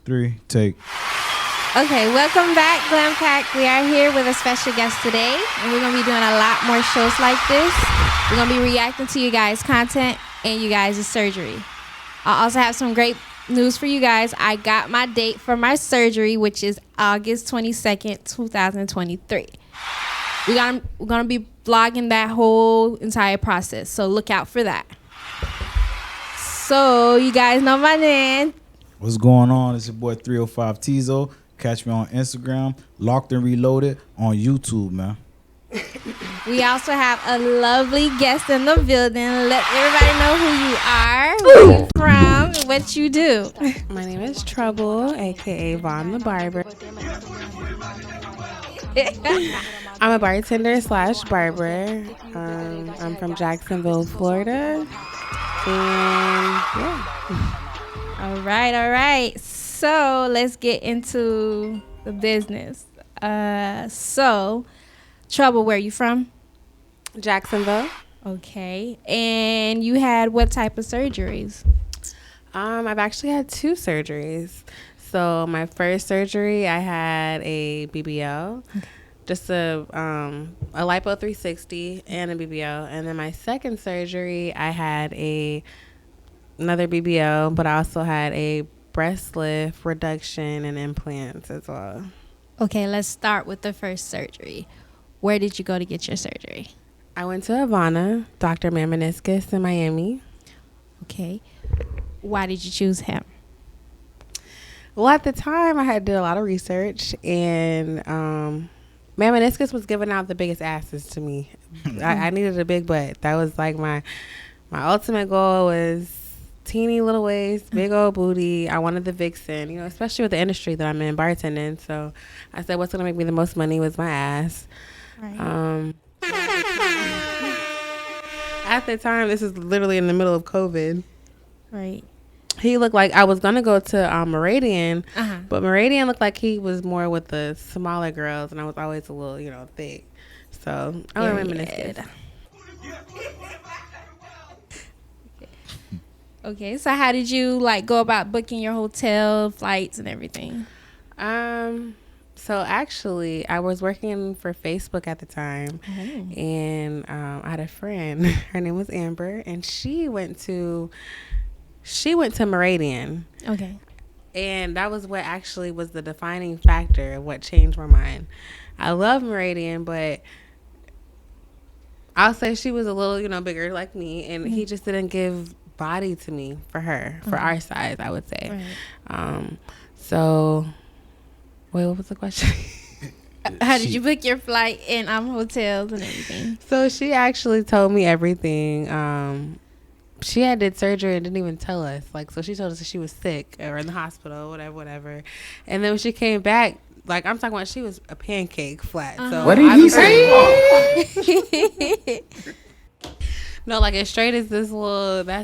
3, take. Okay, welcome back, Glam Pack. We are here with a special guest today, and we're going to be doing a lot more shows like this. We're going to be reacting to you guys' content and you guys' surgery. I also have some great news for you guys. I got my date for my surgery, which is August 22nd, 2023. We're gonna be vlogging that whole entire process, so look out for that. So, you guys know my name. What's going on? It's your boy 305 Tizo. Catch me on Instagram, Locked and Reloaded on YouTube, man. We also have a lovely guest in the building. Let everybody know who you are, where you from, and what you do. My name is Trouble, aka Vaughn the Barber. I'm a bartender / barber. I'm from Jacksonville, Florida. And yeah. All right. So let's get into the business. So, Trouble, where you from? Jacksonville. Okay. And you had what type of surgeries? I've actually had 2 surgeries. So my first surgery, I had a BBL, just a lipo 360 and a BBL. And then my second surgery, I had another BBL, but I also had a breast lift, reduction, and implants as well. Okay, let's start with the first surgery. Where did you go to get your surgery? I went to Havana, Dr. Mamaniscus in Miami. Okay. Why did you choose him? Well, at the time, I had did a lot of research, and Mamaniscus was giving out the biggest asses to me. I needed a big butt. That was like my ultimate goal was teeny little waist, big old booty. I wanted the vixen, especially with the industry that I'm in, bartending. So I said, what's going to make me the most money was my ass. Right. At the time, this is literally in the middle of COVID. Right. He looked like I was going to go to Meridian, but Meridian looked like he was more with the smaller girls, and I was always a little, thick. So I remember this. Okay, so how did you go about booking your hotel, flights, and everything? So actually, I was working for Facebook at the time, and I had a friend. Her name was Amber, and she went to Meridian. Okay. And that was what actually was the defining factor of what changed my mind. I love Meridian, but I'll say she was a little, bigger like me, and he just didn't give body to me for her, for our size, I would say. Right. So, wait, what was the question? How did you book your flight and hotels and everything? So she actually told me everything. She had did surgery and didn't even tell us. So she told us that she was sick or in the hospital, whatever. And then when she came back, I'm talking about, she was a pancake flat. So what did he say? No, as straight as this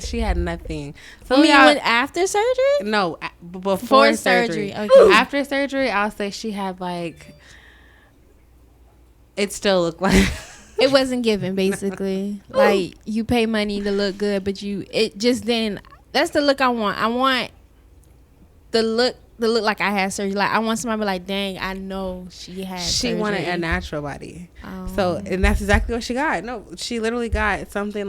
she had nothing. So you went after surgery? No, before surgery. Okay. After surgery, I'll say she had it still looked like. It wasn't given, basically. You pay money to look good, but it just didn't. That's the look I want. I want the look like I had surgery. I want somebody to be like, dang, I know she had surgery. She wanted a natural body. So, and that's exactly what she got. No, she literally got something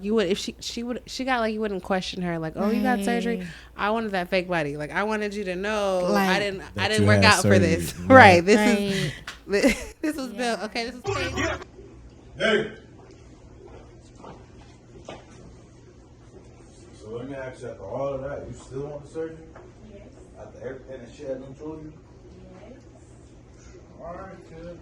you would, if she got you wouldn't question her, you got surgery. I wanted that fake body. I wanted you to know I didn't work out surgery for this. Right. This was built. Okay, this is fake. Hey. So let me ask you, after all of that, you still want the surgery? Yes. After everything that she had done to you? Yes. All right, kid.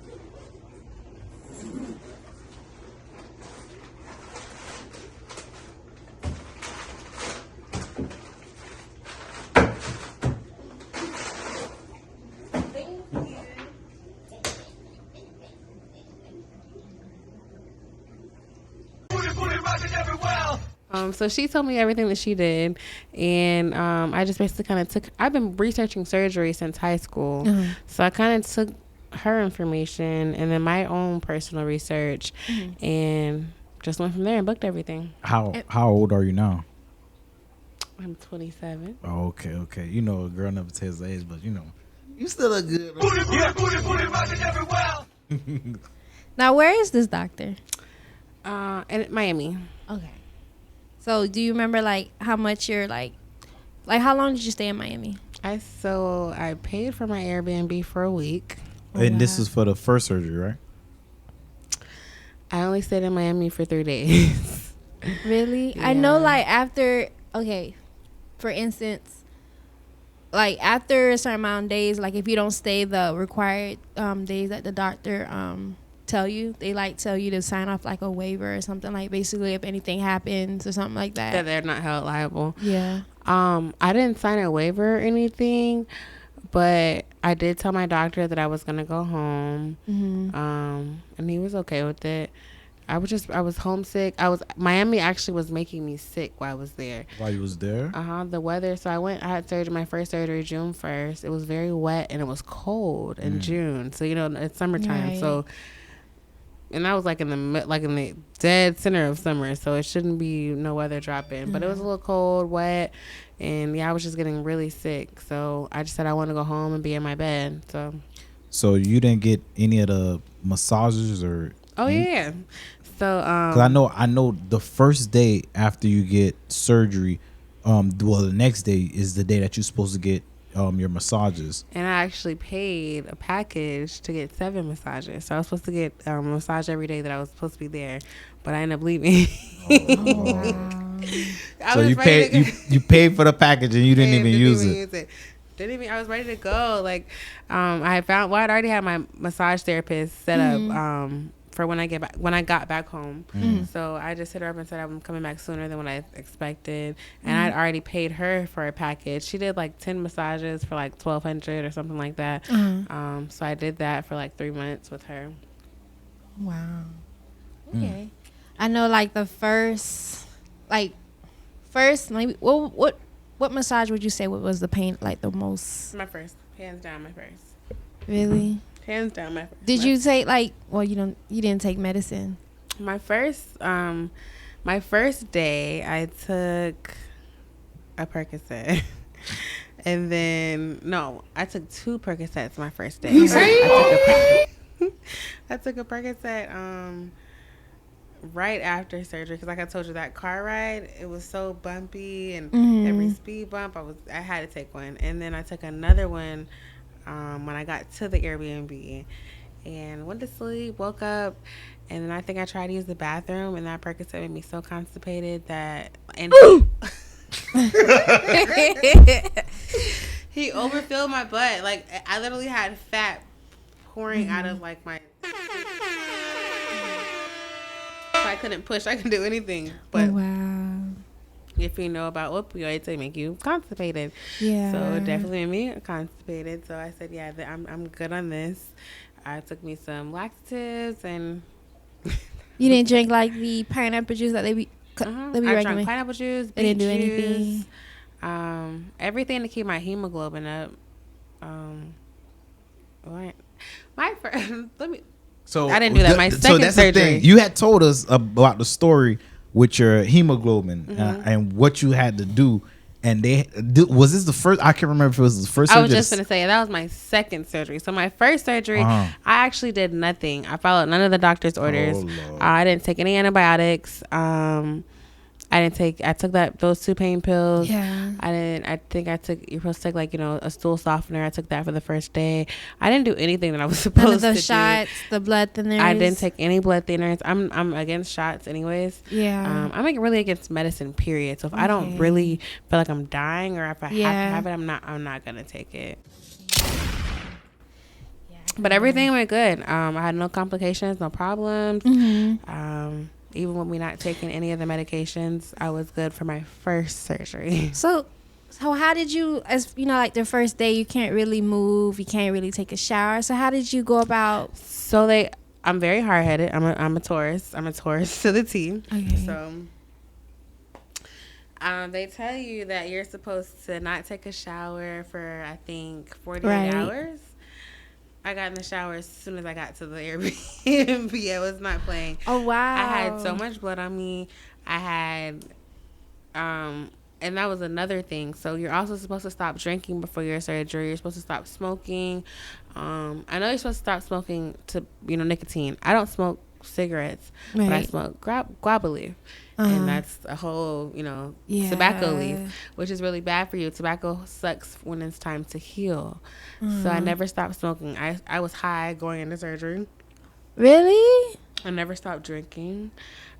So she told me everything that she did, and I just basically kind of I've been researching surgery since high school, so I kind of took her information and then my own personal research, and just went from there and booked everything. How old are you now? I'm 27. Oh, okay. You know, a girl never tells her age, but you know, you still look good. Now, where is this doctor? In Miami. Okay. So, do you remember like how much you're like how long did you stay in Miami? I paid for my Airbnb for a week. And this is for the first surgery, right? I only stayed in Miami for 3 days. Really? Yeah. I know, like, after, okay, for instance, like, after a certain amount of days, like, if you don't stay the required days that the doctor tell you, they, like, tell you to sign off, like, a waiver or something, like, basically if anything happens or something like that. That they're not held liable. Yeah. I didn't sign a waiver or anything, but I did tell my doctor that I was going to go home. And he was okay with it. I was homesick. Miami actually was making me sick while I was there. While you was there? The weather. So I had surgery, my first surgery June 1st. It was very wet and it was cold in June. So, you know, it's summertime. Right. So, and I was like in the dead center of summer. So it shouldn't be no weather dropping, but it was a little cold, wet. And yeah, I was just getting really sick. So I just said I want to go home and be in my bed. So you didn't get any of the massages or? Oh yeah. So because I know the first day after you get surgery, the next day is the day that you're supposed to get your massages. And I actually paid a package to get 7 massages. So I was supposed to get a massage every day that I was supposed to be there, but I ended up leaving. Wow. So you paid for the package and you didn't even use it. I was ready to go. Like, I'd already had my massage therapist set up for when I got back home. So I just hit her up and said I'm coming back sooner than what I expected, and I'd already paid her for a package. She did like 10 massages for like $1,200 or something like that. So I did that for like 3 months with her. Wow. Okay. I know, like, the first maybe what massage would you say was the pain like the most? My first, hands down, my first. Really? Hands down, my first. Did you take you didn't take medicine? My first day, I took a Percocet. And then, no, I took 2 Percocets my first day. I took a Percocet right after surgery, because like I told you, that car ride, it was so bumpy, and every speed bump I had to take one. And then I took another one when I got to the Airbnb and went to sleep, woke up, and then I think I tried to use the bathroom, and that Percocet made me so constipated that he overfilled my butt. Like, I literally had fat pouring out of like my I couldn't push. I couldn't do anything. But wow. If you know about opioids, they make you constipated. Yeah. So it definitely made me constipated. So I said, yeah, I'm good on this. I took me some laxatives, and you didn't drink like the pineapple juice that they be I drank pineapple juice. They didn't do anything. Everything to keep my hemoglobin up. My first, So I didn't do that. My second surgery. The thing. You had told us about the story with your hemoglobin and what you had to do. And was this the first? I can't remember if it was the first surgery. I was just going to say, that was my second surgery. So my first surgery, I actually did nothing. I followed none of the doctor's orders. Oh, I didn't take any antibiotics. I took those 2 pain pills. Yeah. You're supposed to take like, a stool softener. I took that for the first day. I didn't do anything that I was supposed to do. None of the shots, the blood thinners. I didn't take any blood thinners. I'm against shots anyways. Yeah. I'm like really against medicine, period. So if I don't really feel like I'm dying, or if I have to have it, I'm not gonna take it. Yeah, but everything went good. I had no complications, no problems. Even with me not taking any of the medications, I was good for my first surgery. So how did you, as like the first day, you can't really move, you can't really take a shower. So how did you go about? I'm very hard headed. I'm a Taurus. I'm a Taurus to the T. Okay. So they tell you that you're supposed to not take a shower for, I think, 48 hours. I got in the shower as soon as I got to the Airbnb. I was not playing. Oh, wow. I had so much blood on me. I had and that was another thing. So you're also supposed to stop drinking before your surgery. You're supposed to stop smoking. I know you're supposed to stop smoking to, nicotine. I don't smoke cigarettes, but I smoke guava leaf. And that's a whole, tobacco leaf, which is really bad for you. Tobacco sucks when it's time to heal. So I never stopped smoking. I was high going into surgery. Really? I never stopped drinking.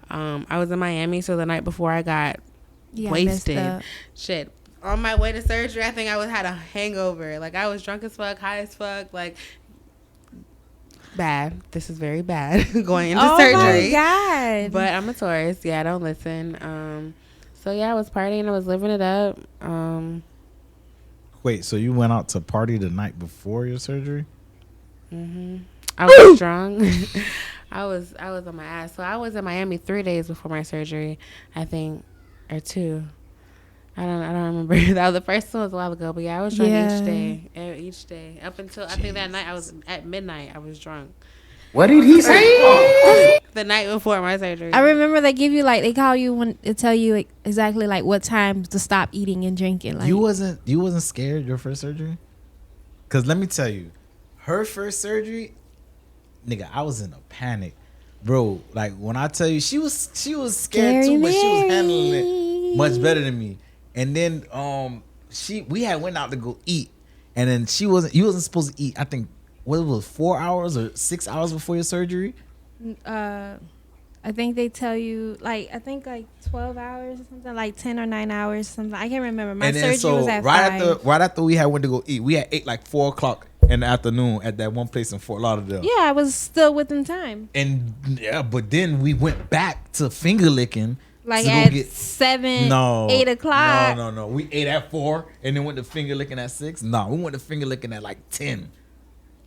I was in Miami, so the night before I got Yeah, wasted. Shit. On my way to surgery, I think I had a hangover. Like, I was drunk as fuck, high as fuck. Like, bad. This is very bad going into surgery. Oh, my God. But I'm a Taurus. Yeah, I don't listen. So, yeah, I was partying. I was living it up. Wait, so you went out to party the night before your surgery? Mm-hmm. I was drunk. I was on my ass. So I was in Miami 3 days before my surgery, I think, or 2. I don't remember. That was the first one was a while ago, but yeah, I was drunk each day up until I think that night I was at midnight. I was drunk. What did he say? The night before my surgery. I remember they call you when they tell you exactly like what time to stop eating and drinking. Like, You wasn't scared your first surgery? Cause let me tell you, her first surgery, nigga, I was in a panic, bro. Like when I tell you, she was scared too, but she was handling it much better than me. And then we had went out to go eat, and then you wasn't supposed to eat. I think what it was 4 hours or 6 hours before your surgery. I think they tell you like 12 hours or something, like 10 or 9 hours, something. I can't remember. My surgery was at 5. Right after we had went to go eat, we had ate like 4 o'clock in the afternoon at that one place in Fort Lauderdale. Yeah, I was still within time. And yeah, but then we went back to finger licking. Like at 7, 8 o'clock. No. We ate at 4 and then went to finger licking at 6. No, we went to finger licking at like 10.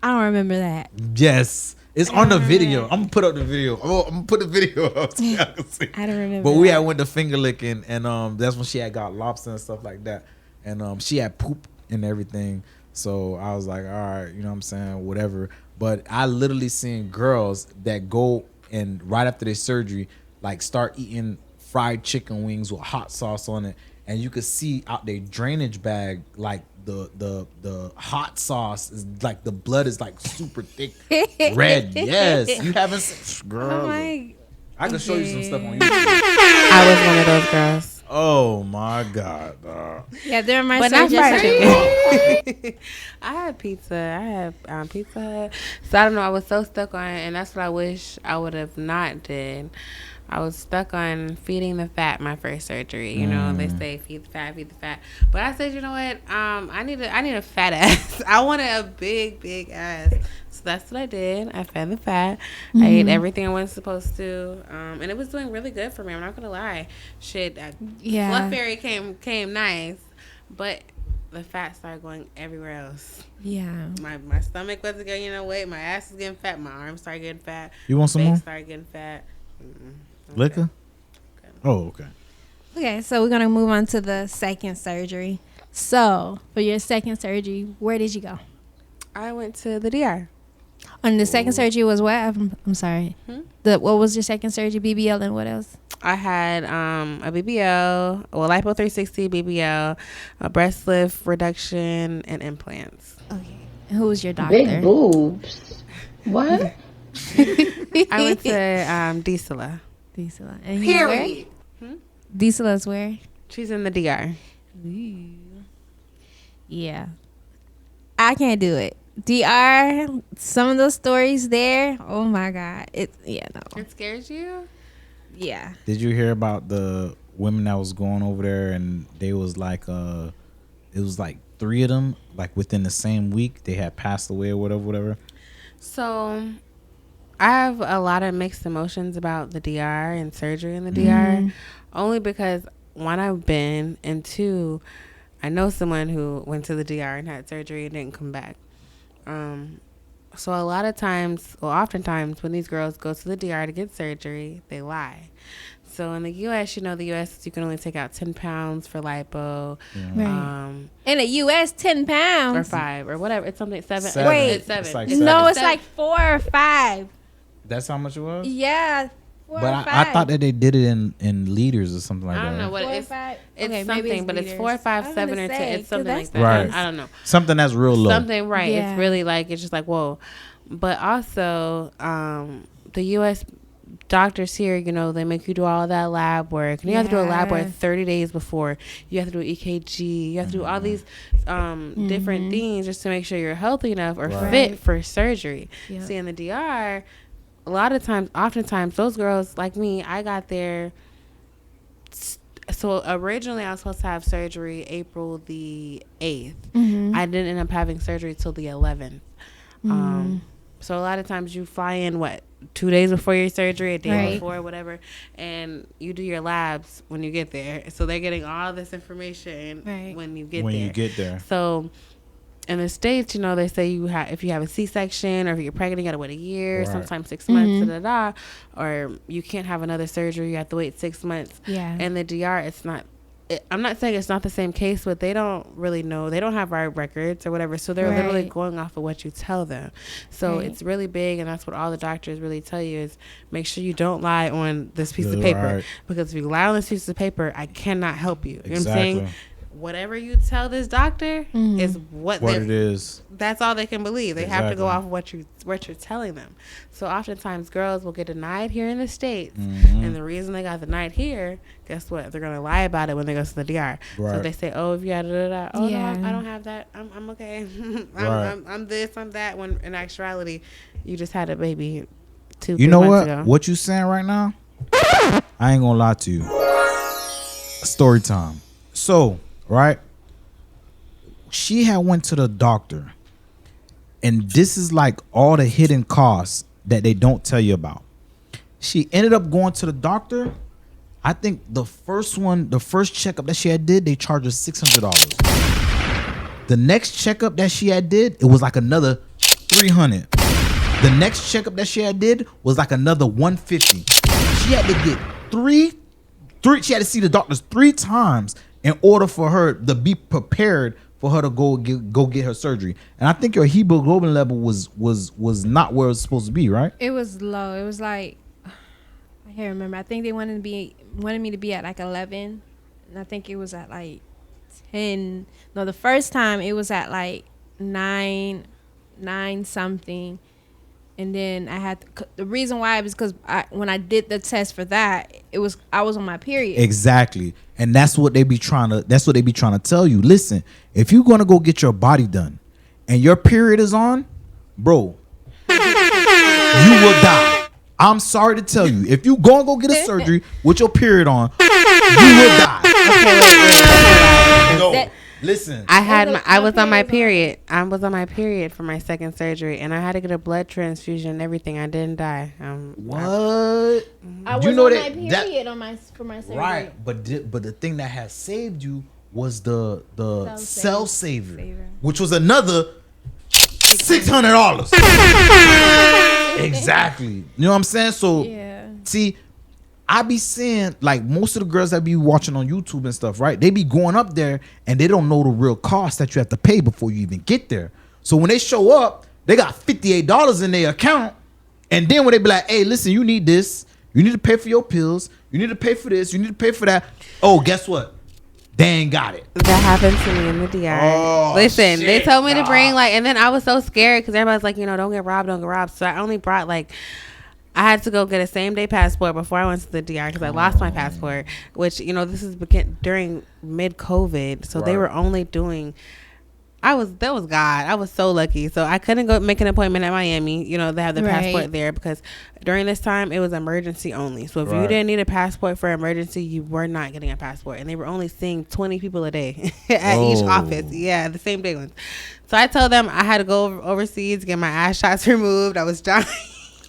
I don't remember that. Yes. It's on the video. I'm gonna put up the video. I'm gonna put the video up so y'all can see. I don't remember. But we had went to finger licking, and that's when she had got lobster and stuff like that. And she had poop and everything. So I was like, all right, you know what I'm saying, whatever. But I literally seen girls that go and right after their surgery, like start eating fried chicken wings with hot sauce on it, and you could see out their drainage bag like the hot sauce is like the blood is like super thick red. Yes, you haven't seen, girl. I can show you some stuff on YouTube. I was one of those girls. Oh my God, dog. Yeah, during my But surgery. not fried chicken. I had pizza. I had Pizza Hut. So I don't know. I was so stuck on it, and that's what I wish I would have not did. I was stuck on feeding the fat my first surgery. You know, they say feed the fat. But I said, you know what? I need a fat ass. I wanted a big ass. So that's what I did. I fed the fat. I ate everything I wasn't supposed to. And it was doing really good for me. I'm not gonna lie. Shit, Fluff Fairy came nice, but the fat started going everywhere else. Yeah. My stomach wasn't gaining weight. My ass was getting fat. My arms started getting fat. You want some more? Started getting fat. Liquor? Okay. Oh, okay. Okay, so we're gonna move on to the second surgery. So for your second surgery, where did you go? I went to the DR. And the second surgery was what? I'm sorry. What was your second surgery? BBL and what else? I had a BBL, lipo 360, BBL, a breast lift reduction, and implants. Okay. And who was your doctor? Big boobs. What? I went to Diesela. Diesela. And period. Diesela's where? She's in the DR. Ooh. Yeah. I can't do it. DR, some of those stories there, oh my God. It scares you? Yeah. Did you hear about the women that was going over there and they was like it was like 3 of them like within the same week they had passed away or whatever? So I have a lot of mixed emotions about the DR and surgery in the DR, only because 1, I've been, and 2, I know someone who went to the DR and had surgery and didn't come back. So a lot of times, oftentimes when these girls go to the DR to get surgery, they lie. So in the U.S., you can only take out 10 pounds for lipo. Yeah. Right. In the U.S., 10 pounds. Or 5 or whatever. It's something 7. Wait. It's 7. It's like No, it's 7. like 4 or 5. That's how much it was? Yeah. But I thought that they did it in liters or something like that. I don't know what Four or it's. five? It's Okay, something, maybe it's but it's liters. 4, 5, I was 7, gonna or 10. say, It's something 'cause like that. Right. I don't know. Something that's real low. Something right. Yeah. It's really like it's just like whoa, but also the U.S. doctors here, you know, they make you do all that lab work. And you have to do a lab work 30 days before. You have to do EKG. You have to do all these different things just to make sure you're healthy enough or fit for surgery. Yep. See, in the DR, a lot of times, oftentimes, those girls like me, I got there. So originally I was supposed to have surgery April the 8th. I didn't end up having surgery till the 11th. So a lot of times you fly in 2 days before your surgery, a day before, whatever, and you do your labs when you get there. So they're getting all this information when you get there. So in the States, you know, they say if you have a C-section or if you're pregnant, you got to wait a year, sometimes 6 months, or you can't have another surgery. You have to wait 6 months. Yeah. And the DR, it's not. I'm not saying it's not the same case, but they don't really know. They don't have our records or whatever, so they're literally going off of what you tell them. So it's really big, and that's what all the doctors really tell you is make sure you don't lie on this piece of paper. Because if you lie on this piece of paper, I cannot help you. You know what I'm saying? Whatever you tell this doctor is what it is. That's all they can believe. They have to go off of what you're telling them. So oftentimes girls will get denied here in the States, and the reason they got denied here, guess what? They're gonna lie about it when they go to the DR. So they say, "Oh, if you had no, I don't have that. I'm okay. I'm this, I'm that." When in actuality, you just had a baby 2 months ago. You know what? What you saying right now? I ain't gonna lie to you. Story time. So. Right, she had went to the doctor, and this is like all the hidden costs that they don't tell you about. She ended up going to the doctor. I think the first checkup that she had did, they charged her $600. The next checkup that she had did, it was like another $300. The next checkup that she had did was like another $150. She had to get three. She had to see the doctors 3 times in order for her to be prepared for her to go get her surgery. And I think your hemoglobin level was not where it was supposed to be, right? It was low. It was like, I can't remember. I think they wanted me to be at like 11, and I think it was at like 10. No, the first time it was at like 9 something. And then I had the reason why was because when I did the test for that, I was on my period. Exactly, and that's what they be trying to tell you. Listen, if you're gonna go get your body done, and your period is on, bro, you will die. I'm sorry to tell you, if you gonna go get a surgery with your period on, you will die. No. Listen, I was on my period. I was on my period for my second surgery, and I had to get a blood transfusion and everything. I didn't die. What? I was on my period for my surgery. Right, but the thing that has saved you was the cell saver, which was another $600. Exactly. You know what I'm saying? So see, I be seeing like most of the girls that be watching on YouTube and stuff, right? They be going up there and they don't know the real cost that you have to pay before you even get there. So when they show up, they got $58 in their account. And then when they be like, hey, listen, you need this. You need to pay for your pills. You need to pay for this. You need to pay for that. Oh, guess what? They ain't got it. That happened to me in the DR. Oh, listen, shit, they told me to bring and then I was so scared because everybody's like, don't get robbed. So I only brought I had to go get a same-day passport before I went to the DR because I lost my passport, which, this is during mid-COVID. So they were only doing, that was God. I was so lucky. So I couldn't go make an appointment at Miami, they have the passport there because during this time, it was emergency only. So if you didn't need a passport for emergency, you were not getting a passport. And they were only seeing 20 people a day at each office. Yeah, the same day ones. So I told them I had to go overseas, get my ass shots removed. I was dying.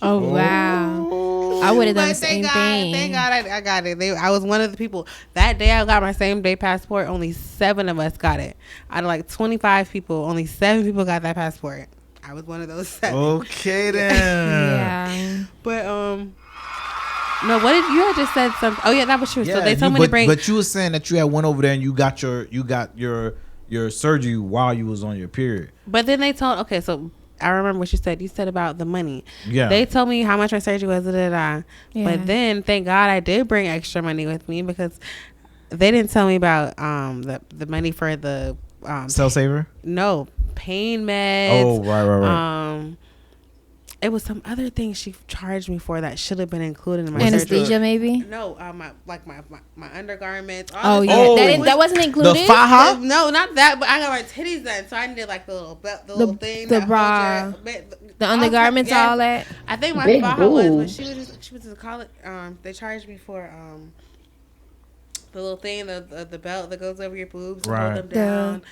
Oh, wow. I would have done the same thing. Thank God I got it. I was one of the people. That day I got my same day passport. Only 7 of us got it. Out of 25 people, only 7 people got that passport. I was one of those 7. Okay, then. Yeah. But, no, what did you had just said something? Oh, yeah, that was true. Yeah, so they told me to bring. But you were saying that you had went over there and you got your surgery while you was on your period. But then they told, okay, so I remember what you said. You said about the money. Yeah. They told me how much my surgery was. Yeah. But then, thank God, I did bring extra money with me because they didn't tell me about the money for the Cell saver? no pain meds. Oh, right. It was some other thing she charged me for that should have been included in my Anesthesia, surgery. maybe. No, my undergarments. Oh yeah, that wasn't included. The faja? No, not that. But I got my titties done, so I needed like the little belt, the little thing, the that bra, the undergarments, yes. all that. I think my Big faja was when boobs. she was in college. They charged me for the little thing, the belt that goes over your boobs, to hold them down.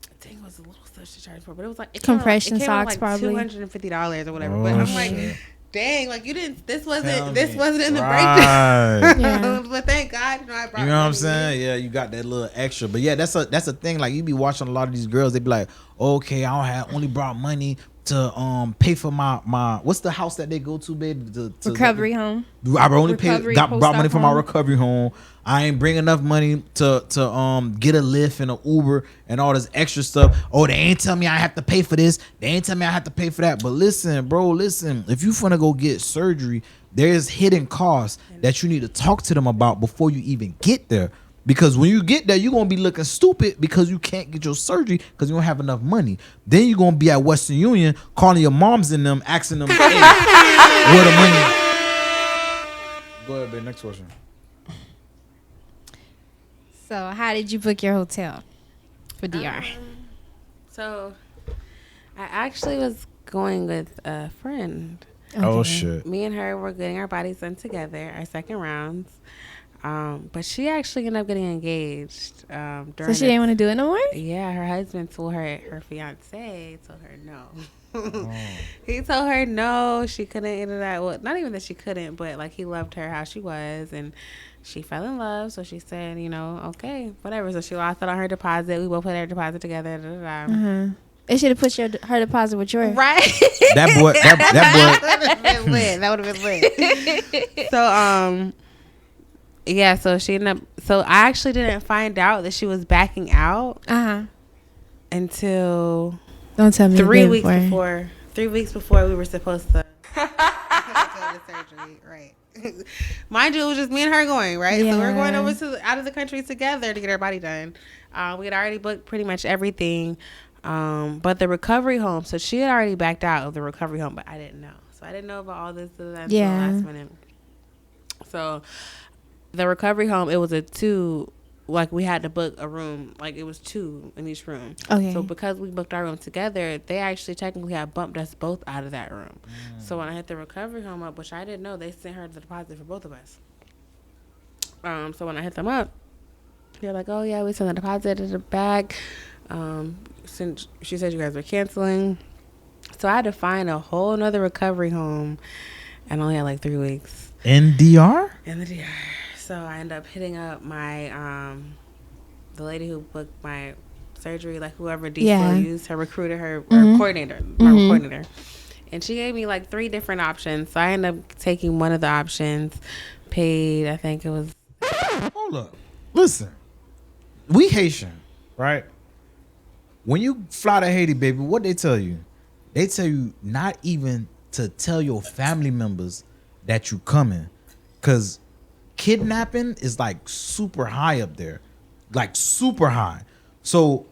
I think it was a little stuff she charged for, but it was like Compression socks, like probably $250 or whatever. Oh, but I'm shit. like, dang, like you didn't. This wasn't in the Right. breakdown. Yeah. But thank God, I brought. You know what I'm money. saying? Yeah, you got that little extra. But yeah, that's a thing. Like you be watching a lot of these girls, they be like, okay, only brought money to pay for my what's the house that they go to, babe? To Recovery home. I only brought money post-op for my home. recovery home. I ain't bring enough money to get a Lyft and an Uber and all this extra stuff. Oh, they ain't tell me I have to pay for this. They ain't tell me I have to pay for that. But listen, bro, if you finna go get surgery, there's hidden costs that you need to talk to them about before you even get there. Because when you get there, you're going to be looking stupid because you can't get your surgery because you don't have enough money. Then you're going to be at Western Union calling your moms and them, asking them, hey, where the money? Go ahead, babe. Next question. So, how did you book your hotel for DR? So, I actually was going with a friend. Oh, Okay. shit. Me and her were getting our bodies done together, our second rounds. But she actually ended up getting engaged. So she didn't want to do it no more? Yeah, her husband told her fiance told her no. He told her no, she couldn't enter that. Well, not even that she couldn't, but like he loved her how she was, and she fell in love. So she said, okay, whatever. So she lost it on her deposit. We both put our deposit together. They should have put her deposit with yours. Right. That boy. That would have been lit. That would have been lit. So yeah, so she ended up. So I actually didn't find out that she was backing out until Don't tell me 3 weeks before. 3 weeks before we were supposed to go to surgery. Right. Mind you, it was just me and her going. Right. Yeah. So we're going over out of the country together to get our body done. We had already booked pretty much everything, but the recovery home. So she had already backed out of the recovery home, but I didn't know. So I didn't know about all this until the last minute. So. The recovery home, it was a 2, like we had to book a room, like it was 2 in each room. Okay. So because we booked our room together, they actually technically had bumped us both out of that room. So when I hit the recovery home up, which I didn't know, they sent her the deposit for both of us. So when I hit them up, they're like, oh yeah, we sent the deposit in the bag. Since she said you guys were canceling. So I had to find a whole nother recovery home and only had like 3 weeks. In DR? In the DR. So I ended up hitting up my the lady who booked my surgery, like whoever D4 used, her recruiter, her coordinator, my coordinator. And she gave me like 3 different options. So I ended up taking one of the options, paid, I think it was. Hold up. Listen. We Haitian, right? When you fly to Haiti, baby, what they tell you? They tell you not even to tell your family members that you coming. Because kidnapping is like super high up there, like super high. So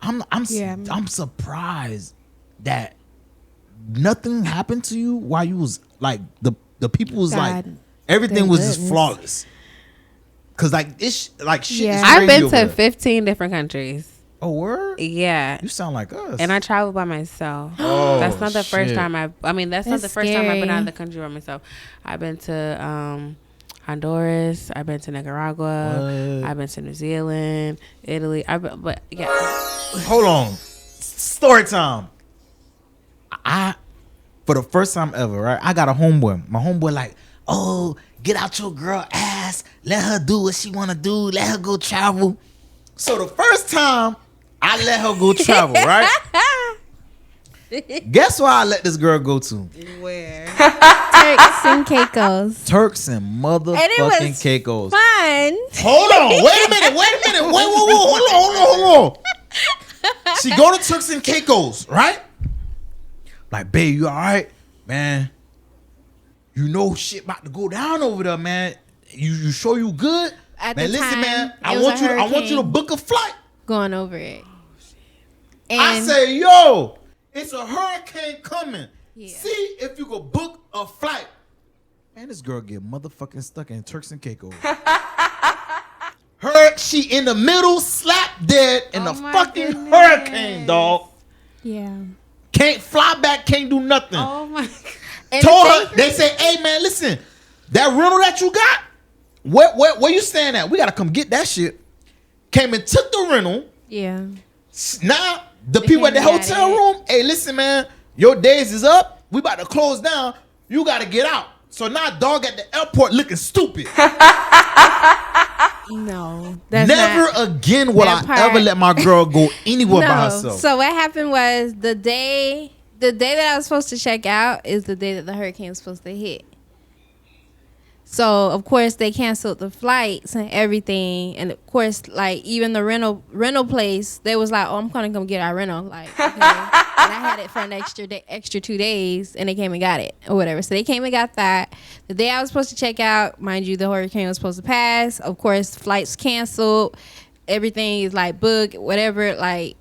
I'm surprised that nothing happened to you while you was like the people was like everything was just flawless. Cause like it's like shit. Is I've been to there. 15 different countries. Oh, word? Yeah. You sound like us. And I travel by myself. Oh, that's not the first shit. time that's not the first time I've been out of the country by myself. I've been to Honduras. I've been to Nicaragua. What? I've been to New Zealand, Italy. But yeah. Hold on. Story time. For the first time ever, right? I got a homeboy. My homeboy like, oh, get out your girl ass. Let her do what she want to do. Let her go travel. So the first time I let her go travel, right? Guess where I let this girl go to? Where? Turks and Caicos. Turks and motherfucking Caicos. Fun. Hold on. Wait a minute. Wait, hold on. She go to Turks and Caicos, right? Like, babe, you all right, man? You know shit about to go down over there, man. You sure you good? At Man, the listen, time, man. it I was want a you to hurricane book a flight. going over it. I And say, yo, it's a hurricane coming. Yeah. See if you could book a flight. Man, this girl get motherfucking stuck in Turks and Caicos. She in the middle, slap dead in Oh the my fucking goodness. hurricane, dog. yeah. Can't fly back, can't do nothing. Oh my. And Told the her, thing- they say, hey man, listen, that rental that you got, where you staying at? We gotta come get that shit. Came and took the rental. Yeah. Now the people at the came and got hotel it. room, hey, listen, man, your days is up. We about to close down. You gotta get out. So now dog at the airport looking stupid. No. That's Never not. again will that I part. ever let my girl go anywhere by herself. So what happened was the day that I was supposed to check out is the day that the hurricane was supposed to hit. So of course they canceled the flights and everything, and of course like even the rental place, they was like, oh, I'm gonna come get our rental, like okay. And I had it for an extra 2 days, and they came and got it or whatever. So they came and got that. The day I was supposed to check out, mind you, the hurricane was supposed to pass. Of course, flights canceled. Everything is like booked, whatever. Like,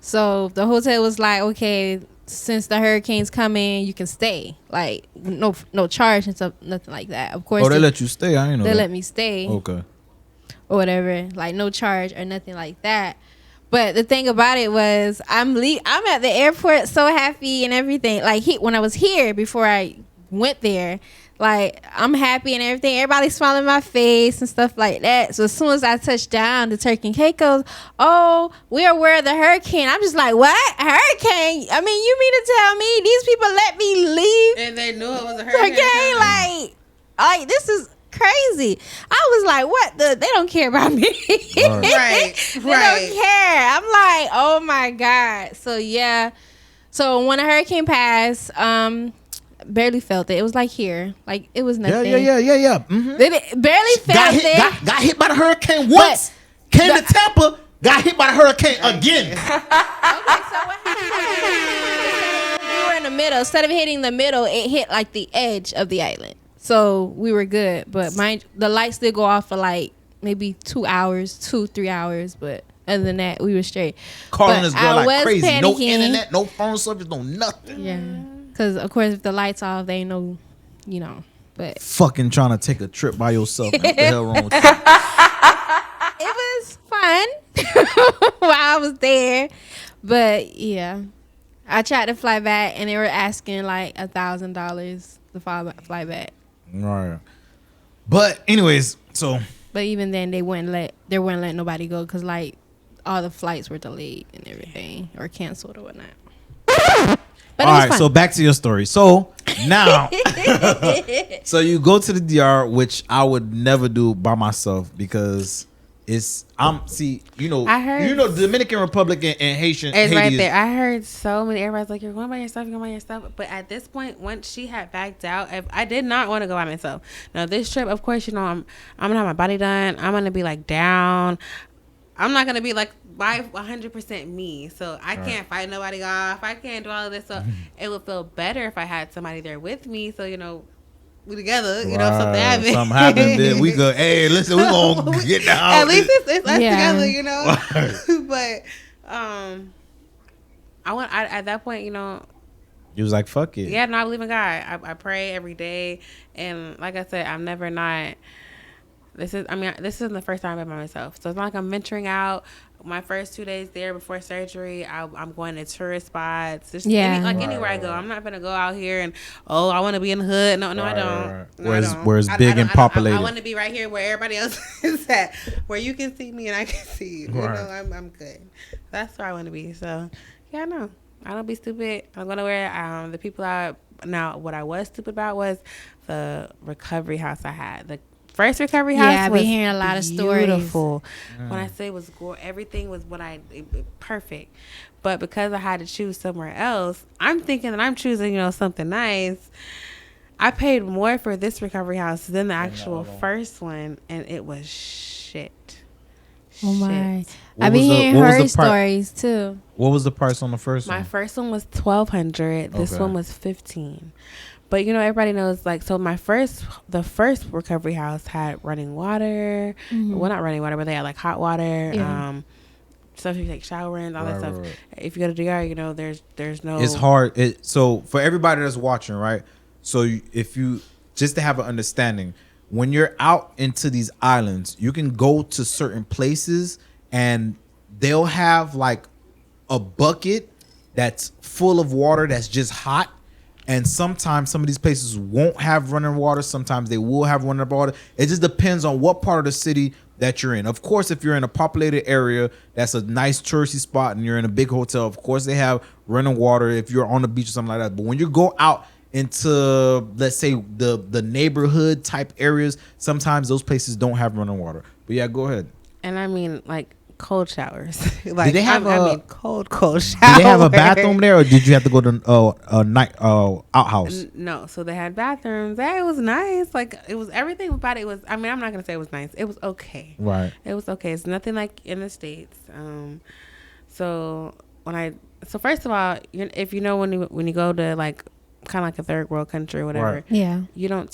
so the hotel was like, okay, since the hurricane's coming, you can stay. Like, no charge and stuff, nothing like that. Of course, Oh, they let you stay? I ain't know they that. let me stay Okay. or whatever, like no charge or nothing like that. But the thing about it was, I'm at the airport so happy and everything. Like when I was here before I went there, like I'm happy and everything. Everybody's smiling in my face and stuff like that. So as soon as I touched down, the Turks and Caicos, oh, we're aware of the hurricane. I'm just like, what? Hurricane? I mean, you mean to tell me these people let me leave? And they knew it was a Hurricane? Like this is crazy. I was like, what they don't care about me. Right. They don't care. I'm like, oh my God. So yeah. So when a hurricane passed, barely felt it. It was like here. Like it was nothing. Yeah. Mm-hmm. Barely felt it. Got hit by the hurricane once. Came to Tampa, got hit by the hurricane again. Okay, so what happened? We were in the middle. Instead of hitting the middle, it hit like the edge of the island. So we were good. But the lights did go off for like maybe 2 hours, 2-3 hours. But other than that, we were straight. Calling But this girl I like was crazy. No panicking. internet, no phone service, no nothing. Yeah. Because, of course, if the lights off, they ain't no, But Fucking trying to take a trip by yourself. Man. What the hell wrong with you? it was fun while I was there. But, yeah. I tried to fly back, and they were asking, like, $1,000 to fly back. Right. But anyways, so But even then, they wouldn't let nobody go because, like, all the flights were delayed and everything or canceled or whatnot. But all it was right, fun. so back to your story. So now, so you go to the DR, which I would never do by myself because I heard- Dominican Republic and Haitian. It's Haiti right is- there. I heard so many. Everybody's like, "You're going by yourself. You're going by yourself." But at this point, once she had backed out, I did not want to go by myself. Now this trip, of course, I'm gonna have my body done. I'm gonna be like down. I'm not gonna be like by 100% me. So I can't fight nobody off. I can't do all of this. So it would feel better if I had somebody there with me. So we together. If something happened. Something happened, then we go. Hey, listen, we gonna get down. At least it's us Yeah. together, But at that point, You was like, fuck it. yeah, no, I believe in God. I pray every day, and like I said, I'm never not. This isn't the first time I've been by myself, so it's not like I'm venturing out. My first 2 days there before surgery, I'm going to tourist spots. Anywhere I go, I'm not gonna go out here and I want to be in the hood. No, I don't. Right. No, Where I it's- don't. where it's big and I populated. want to be right here where everybody else is at, where you can see me and I can see you. Right. I'm good. That's where I want to be. So yeah, no, I don't be stupid. I'm gonna wear the people now. What I was stupid about was the recovery house I had. The first recovery house Yeah, I've was been hearing a lot of stories. beautiful. When I say it was everything was perfect. But because I had to choose somewhere else, I'm thinking that I'm choosing, something nice. I paid more for this recovery house than the actual first one, and it was shit. Oh my! What I've been was the- hearing what was horror the part- stories too. What was the price on the first My one? first one was 1,200. This Okay. one was 15. But you know, everybody knows like so. The first recovery house had running water. Well, not running water, but they had like hot water. Yeah. Stuff you take shower in, all that Right, stuff. right, right. If you go to DR, you know, there's no. It's hard. So for everybody that's watching, right? So if you just to have an understanding, when you're out into these islands, you can go to certain places and they'll have like a bucket that's full of water that's just hot. And sometimes some of these places won't have running water. Sometimes they will have running water. It just depends on what part of the city that you're in. Of course, if you're in a populated area, that's a nice touristy spot and you're in a big hotel, of course they have running water if you're on the beach or something like that. But when you go out into, let's say, the neighborhood type areas, sometimes those places don't have running water. But yeah, go ahead. And I mean, like cold showers. Like they have I a- mean, cold showers. Did they have a bathroom there, or did you have to go to a night outhouse? No, so they had bathrooms. Yeah, it was nice. Like it was everything about it was. I mean, I'm not gonna say it was nice. It was okay. Right. It was okay. It's nothing like in the States. So first of all, if you know when you go to like kind of like a third world country or whatever, Right. Yeah. you don't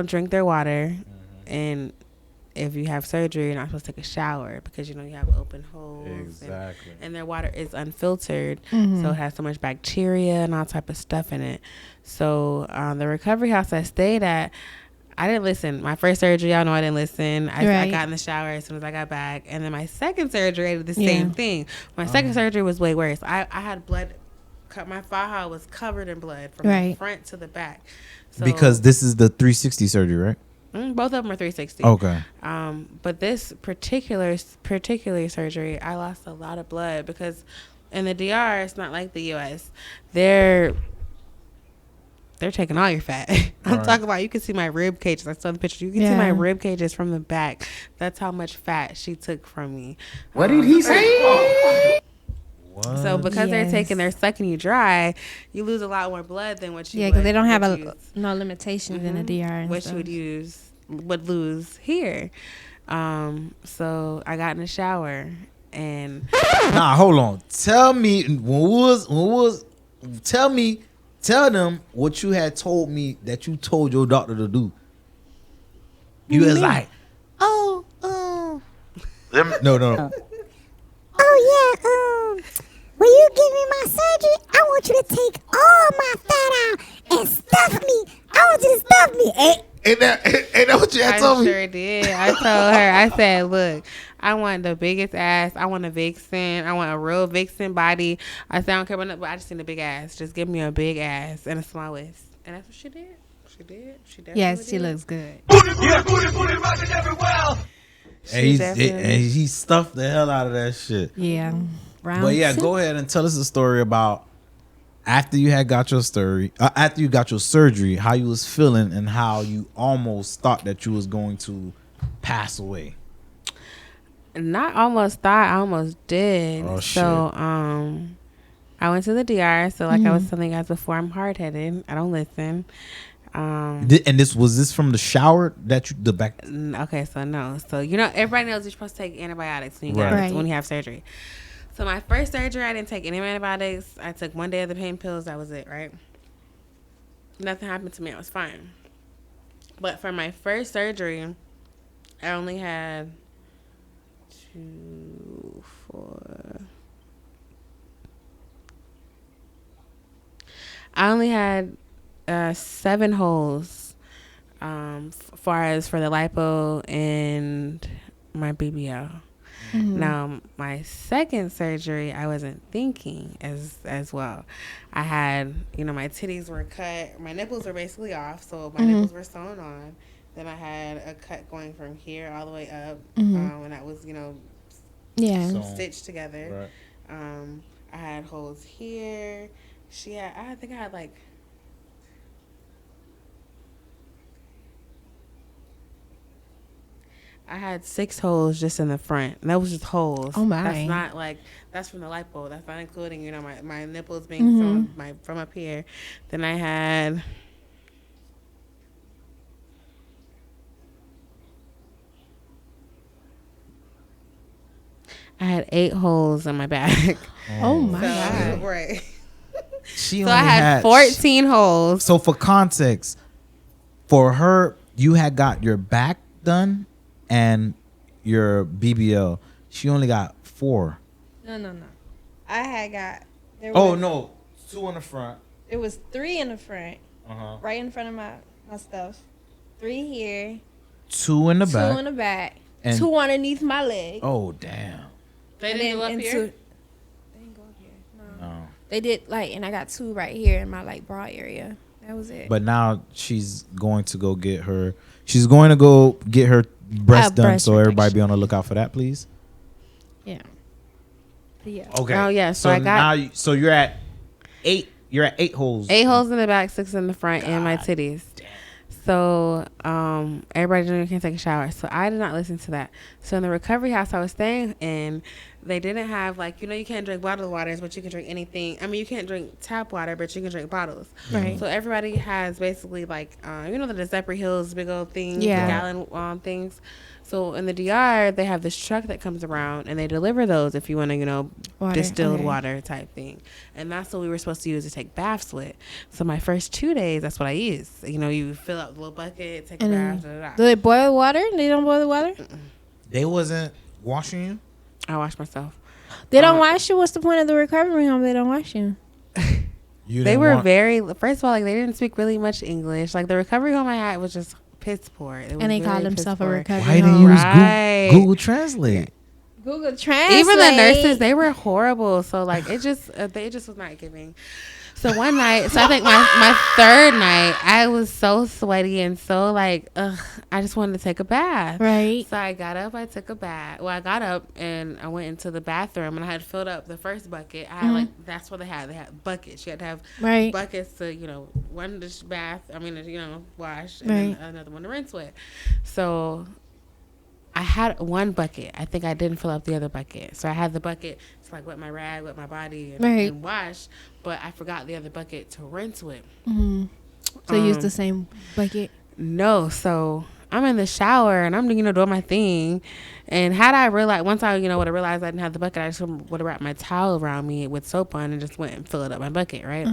drink their water, and if you have surgery, you're not supposed to take a shower because you have open holes. Exactly. And their water is unfiltered, so it has so much bacteria and all type of stuff in it. So the recovery house I stayed at, I didn't listen. My first surgery, y'all know I didn't listen. I got in the shower as soon as I got back. And then my second surgery, I did the same thing. My second surgery was way worse. I had blood. My faja was covered in blood from the front to the back. So, Because this is the 360 surgery, right? both of them are 360. Okay. But this particular surgery, I lost a lot of blood because in the DR, it's not like the US. They're taking all your fat. I'm talking about, you can see my rib cages. I saw the picture. You can see my rib cages from the back. That's how much fat she took from me. What did he say? So because they're sucking you dry, you lose a lot more blood than what you Yeah, because they don't have use. no limitations in the DR. And What stuff. you would lose here. So I got in the shower and Nah, hold on. Tell me tell them what you had told me that you told your doctor to do. You was like, no. Oh yeah, when you give me my surgery, I want you to take all my fat out and stuff me. I want you to stuff me. Ain't that what you had I told me? sure did. I told her, I said, look, I want the biggest ass. I want a vixen. I want a real vixen body. I said, I don't care about nothing, but I just need a big ass. Just give me a big ass and a small waist. And that's what she did. She did. She definitely Yes, she did. looks good. And he stuffed the hell out of that shit. Yeah. Round But yeah, two. go ahead and tell us a story about after you had got your story, after you got your surgery, how you was feeling and how you almost thought that you was going to pass away. Not almost thought, I almost did. Oh, so I went to the DR. So like I was telling you guys before, I'm hard headed. I don't listen. And this was from the shower that you the back. Okay, so no. So everybody knows you're supposed to take antibiotics when you have surgery. So my first surgery, I didn't take any antibiotics. I took one day of the pain pills. That was it, right? Nothing happened to me. I was fine. But for my first surgery, I only had 2, 4. I only had 7 holes, far as for the lipo and my BBL. Now, my second surgery, I wasn't thinking as well. I had, my titties were cut. My nipples were basically off, so my nipples were sewn on. Then I had a cut going from here all the way up, and that was, stitched together. Right. I had holes here. I think I had like... I had 6 holes just in the front. And that was just holes. Oh my! That's not like, that's from the lipo. That's not including my nipples being sewn from up here. Then I had I had 8 holes in my back. Oh my God. Right. She So only I had 14 holes. So for context, for her, you had got your back done and your BBL. She only got 4. No. I had got. No, 2 on the front. It was 3 in the front, Uh-huh. right in front of my stuff. 3 here, 2 in the 2 back. in the back, And- 2 underneath my leg. Oh damn. They And didn't go up and here? 2 They didn't go up here. No. No. They did and I got 2 right here in my bra area. That was it. But now she's going to go get her. She's going to go get her breast done. breast So everybody reduction. be on the lookout for that, please. Yeah. Yeah. Okay. Oh, yeah, so I got- now. So you're at 8. You're at 8 holes. 8 holes in the back, 6 in the front, and my titties. So everybody can take a shower. So I did not listen to that. So in the recovery house I was staying in, they didn't have you can't drink bottled waters, but you can drink anything. I mean, you can't drink tap water, but you can drink bottles. Right. So everybody has basically the Zephyr Hills big old thing, Yeah. the gallon things. So in the DR, they have this truck that comes around and they deliver those if you want to, Water, distilled okay. water type thing. And that's what we were supposed to use to take baths with. So my first 2 days, that's what I used. You fill up the little bucket, take a And bath, then- da, da, Do da. they boil water? They don't boil the water? They wasn't washing you. I wash myself. They don't wash you? What's the point of the recovery home? They don't wash you. You They didn't were want- first of all, they didn't speak really much English. Like the recovery home I had was just piss poor. It was And they very call piss themselves a poor. recovery Why didn't home. you use Right. Google Translate? Google Translate. Even the nurses, they were horrible. So it just was not giving. So one night, I think my third night, I was so sweaty and so I just wanted to take a bath. Right. So I got up, I took a bath. Well, I got up and I went into the bathroom and I had filled up the first bucket. I had that's what they had. They had buckets. You had to have Right. buckets to, one to wash and Right. then another one to rinse with. So I had one bucket. I think I didn't fill up the other bucket. So I had the bucket to wet my rag, wet my body, and wash. But I forgot the other bucket to rinse with. Mm-hmm. So use the same bucket. No, so I'm in the shower and I'm doing my thing. And had I realized, once I would have realized I didn't have the bucket, I just would have wrapped my towel around me with soap on and just went and filled up my bucket, right?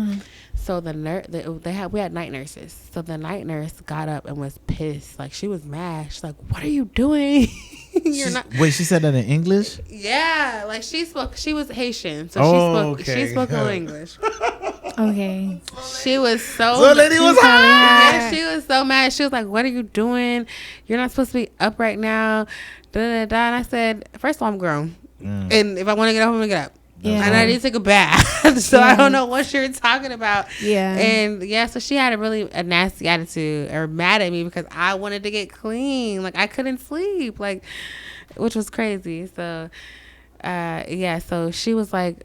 So we had night nurses. So the night nurse got up and was pissed. She was mad. She's like, "What are you doing?" Wait, she said that in English? Yeah, she was Haitian, so she spoke a little English. Okay. She was so lady was high. Yeah, she was so mad. She was like, "What are you doing? You're not supposed to be up right now." Da, da, da. And I said, first of all, I'm grown. And if I want to get up, I'm going to get up. Yeah. And I need to take a bath. So I don't know what you're talking about. Yeah. And so she had a nasty attitude or mad at me because I wanted to get clean. I couldn't sleep, which was crazy. So, so she was like,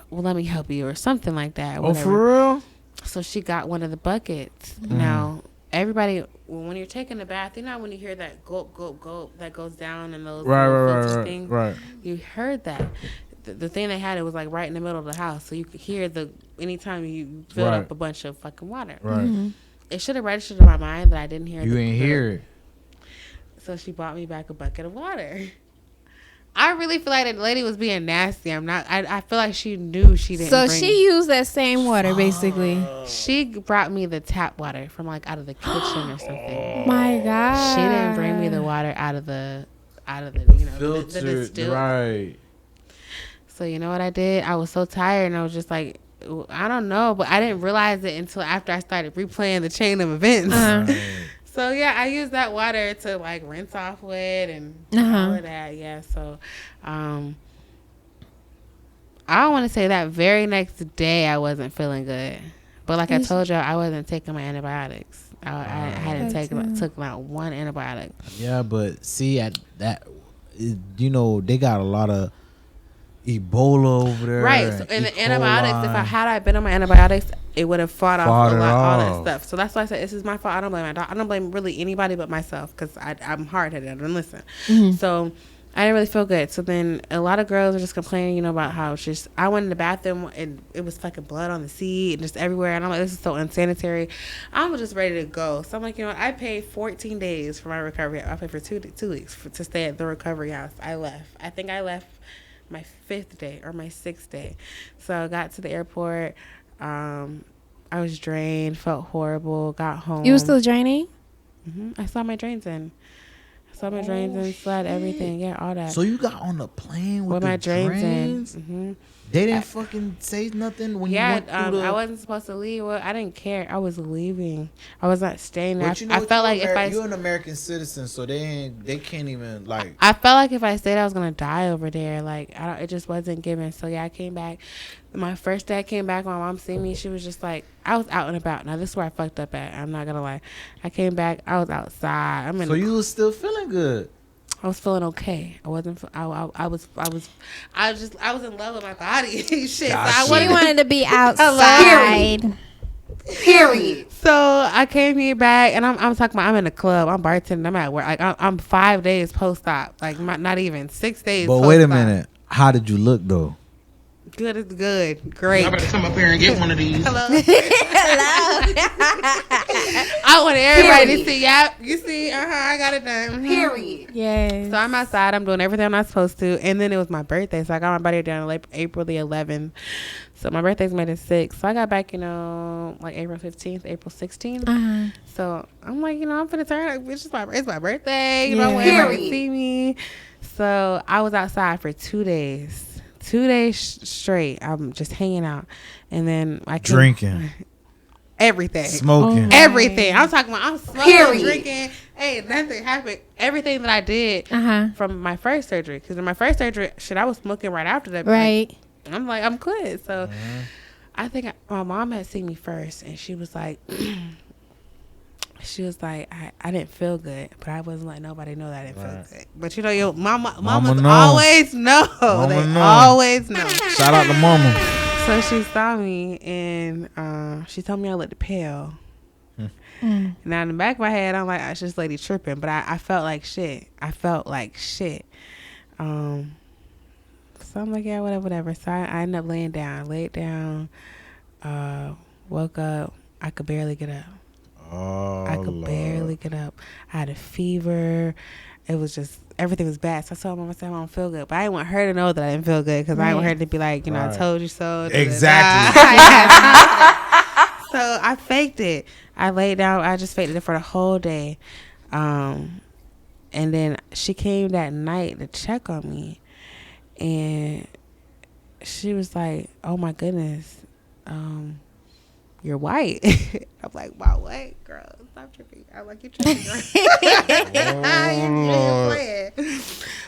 "Well, let me help you," or something like that. Oh, for real? So she got one of the buckets. Now, everybody, when you're taking a bath, when you hear that gulp, gulp, gulp that goes down in those filter things? Right. You heard that. The thing they had, it was right in the middle of the house. So you could hear anytime you filled up a bunch of fucking water. Right. It should have registered in my mind that I didn't hear You ain't hear it. So she bought me back a bucket of water. I really feel like the lady was being nasty. I'm not. I feel like she knew she didn't. So she used that same water, basically. She brought me the tap water from out of the kitchen or something. My God. She didn't bring me the water out of the Filtered, the distilled. right. So you know what I did? I was so tired and I was just like, I don't know, but I didn't realize it until after I started replaying the chain of events. So yeah, I used that water to rinse off with and all of that. Yeah, so I want to say that very next day I wasn't feeling good, but I told y'all, I wasn't taking my antibiotics. I hadn't took not one antibiotic. Yeah, but see at that, they got a lot of Ebola over there. Right. So, and the E. antibiotics, coli. had I been on my antibiotics, it would have fought off Fought it all that off. stuff. So that's why I said this is my fault. I don't blame my doctor. I don't blame really anybody but myself because I'm hard headed. I don't listen. So I didn't really feel good. So then a lot of girls were just complaining, you know, about how it's just, I went in the bathroom and it was fucking blood on the seat and just everywhere. And I'm like, this is so unsanitary. I was just ready to go. So I'm like, you know, I paid 14 days for my recovery. I paid for two weeks to stay at the recovery house. I left. I think I left my 5th day or my 6th day. So I got to the airport. I was drained, felt horrible, got home. You were still draining? I saw my drains in. My drains and slide everything, yeah, all that. So you got on the plane with my the drains? They didn't fucking say nothing when you went through the... I wasn't supposed to leave. Well, I didn't care. I was leaving. I was not staying there. But you know, I felt like you're an American citizen, so they can't even like... I felt like if I stayed, I was gonna die over there. Like it just wasn't given. So yeah, I came back. My first day I came back, my mom seen me. She was just like, I was out and about. Now this is where I fucked up at. I'm not gonna lie. I came back. I was outside. So you was still feeling good? I was feeling okay. I wasn't. I was in love with my body. Shit. So I wanted to be outside. Period. So I came here back, and I'm talking about I'm in the club. I'm bartending. I'm at work. Like I'm 5 days post op. Like not even 6 days. But wait a minute. How did you look though? Good is good. Great. I better come up here and get one of these. Hello. I want everybody to see. Yep. You see. I got it done. Period. Yes. So I'm outside. I'm doing everything I'm not supposed to. And then it was my birthday. So I got my birthday down like April the 11th. So my birthday's May the 6th. So I got back, you know, like April 15th, April 16th. So I'm like, you know, I'm finna turn. It's my birthday. You know, I want everybody to see me. So I was outside for 2 days. 2 days straight. I'm just hanging out. And then I drinking. Everything. Smoking. Everything. I'm talking about I'm smoking, drinking. Hey, nothing happened. Everything that I did from my first surgery. Because in my first surgery, I was smoking right after that. Right. I'm like, I'm good. So I think my mom had seen me first. And she was like... She was like, I didn't feel good, but I wasn't letting nobody know that I didn't feel good. But you know, your mamas always know. Always know. Shout out to mama. So she saw me and she told me I looked pale. Now in the back of my head, I'm like, I just lady tripping, but I felt like shit. So I'm like, yeah, whatever. So I ended up laid down, woke up. I could barely get up. I could barely get up. I had a fever. It was just, everything was bad. So I told mom, I don't feel good. But I didn't want her to know that I didn't feel good because I didn't want her to be like, you know, I told you so. Exactly. So I faked it. I laid down. I just faked it for the whole day. And then she came that night to check on me. And she was like, oh my goodness. You're white. I'm like, wow, white girl, stop tripping. I'm like, you're tripping, girl. You're playing.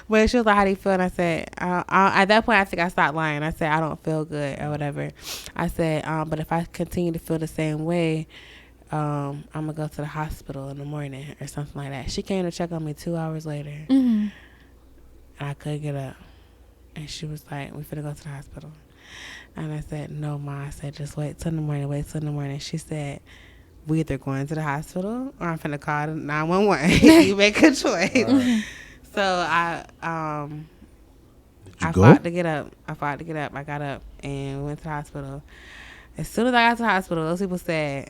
But she was like, how do you feel? And I said, at that point, I think I stopped lying. I said, I don't feel good or whatever. I said, but if I continue to feel the same way, I'm gonna go to the hospital in the morning or something like that. She came to check on me 2 hours later, and I couldn't get up. And she was like, we finna go to the hospital. And I said, no, Ma. I said, just wait till the morning. She said, we either going to the hospital or I'm finna call 911. You make a choice. So I fought to get up. I got up and we went to the hospital. As soon as I got to the hospital, those people said,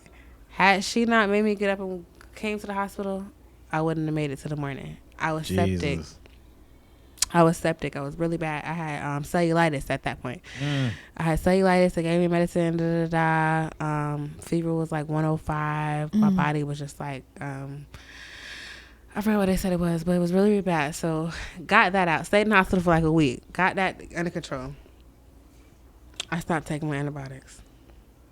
had she not made me get up and came to the hospital, I wouldn't have made it to the morning. I was septic. I was really bad. I had cellulitis at that point. I had cellulitis. They gave me medicine. Fever was like 105. My body was just like, I forgot what they said it was, but it was really, really bad. So got that out. Stayed in the hospital for like a week. Got that under control. I stopped taking my antibiotics.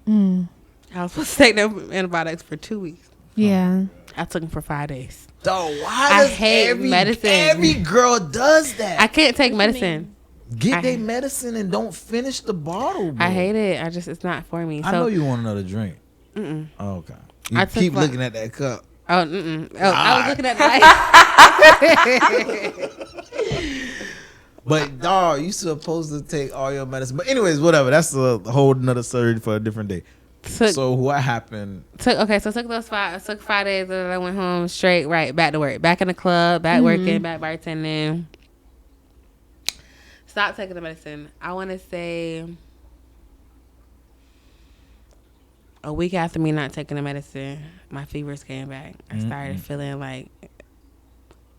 I was supposed to take them antibiotics for 2 weeks. Yeah. I took them for 5 days. So why does medicine. Every girl does that? I can't take medicine. Get their medicine and don't finish the bottle, bro. I hate it. It's not for me. I know you want another drink. Oh, okay. You keep looking at that cup. I was looking at the light. But dog, you supposed to take all your medicine. But anyways, whatever. That's a whole nother story for a different day. So what happened? Took 5 days and I went home straight, right, back to work. Back in the club, back working, back bartending. stopped taking the medicine, I want to say a week after me not taking the medicine, my fevers came back. I started feeling like,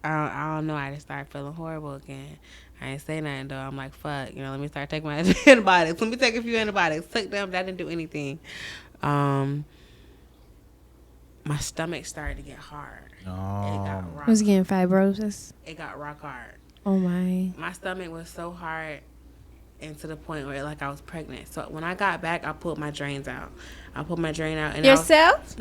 I don't know, I just started feeling horrible again. I ain't say nothing though. I'm like, fuck, let me start taking my antibiotics. Let me take a few antibiotics. Took them, that didn't do anything. My stomach started to get hard. Oh. I was getting fibrosis. It got rock hard. Oh my. My stomach was so hard, and to the point where like I was pregnant. So when I got back, I pulled my drains out. I pulled my drain out. And Yourself?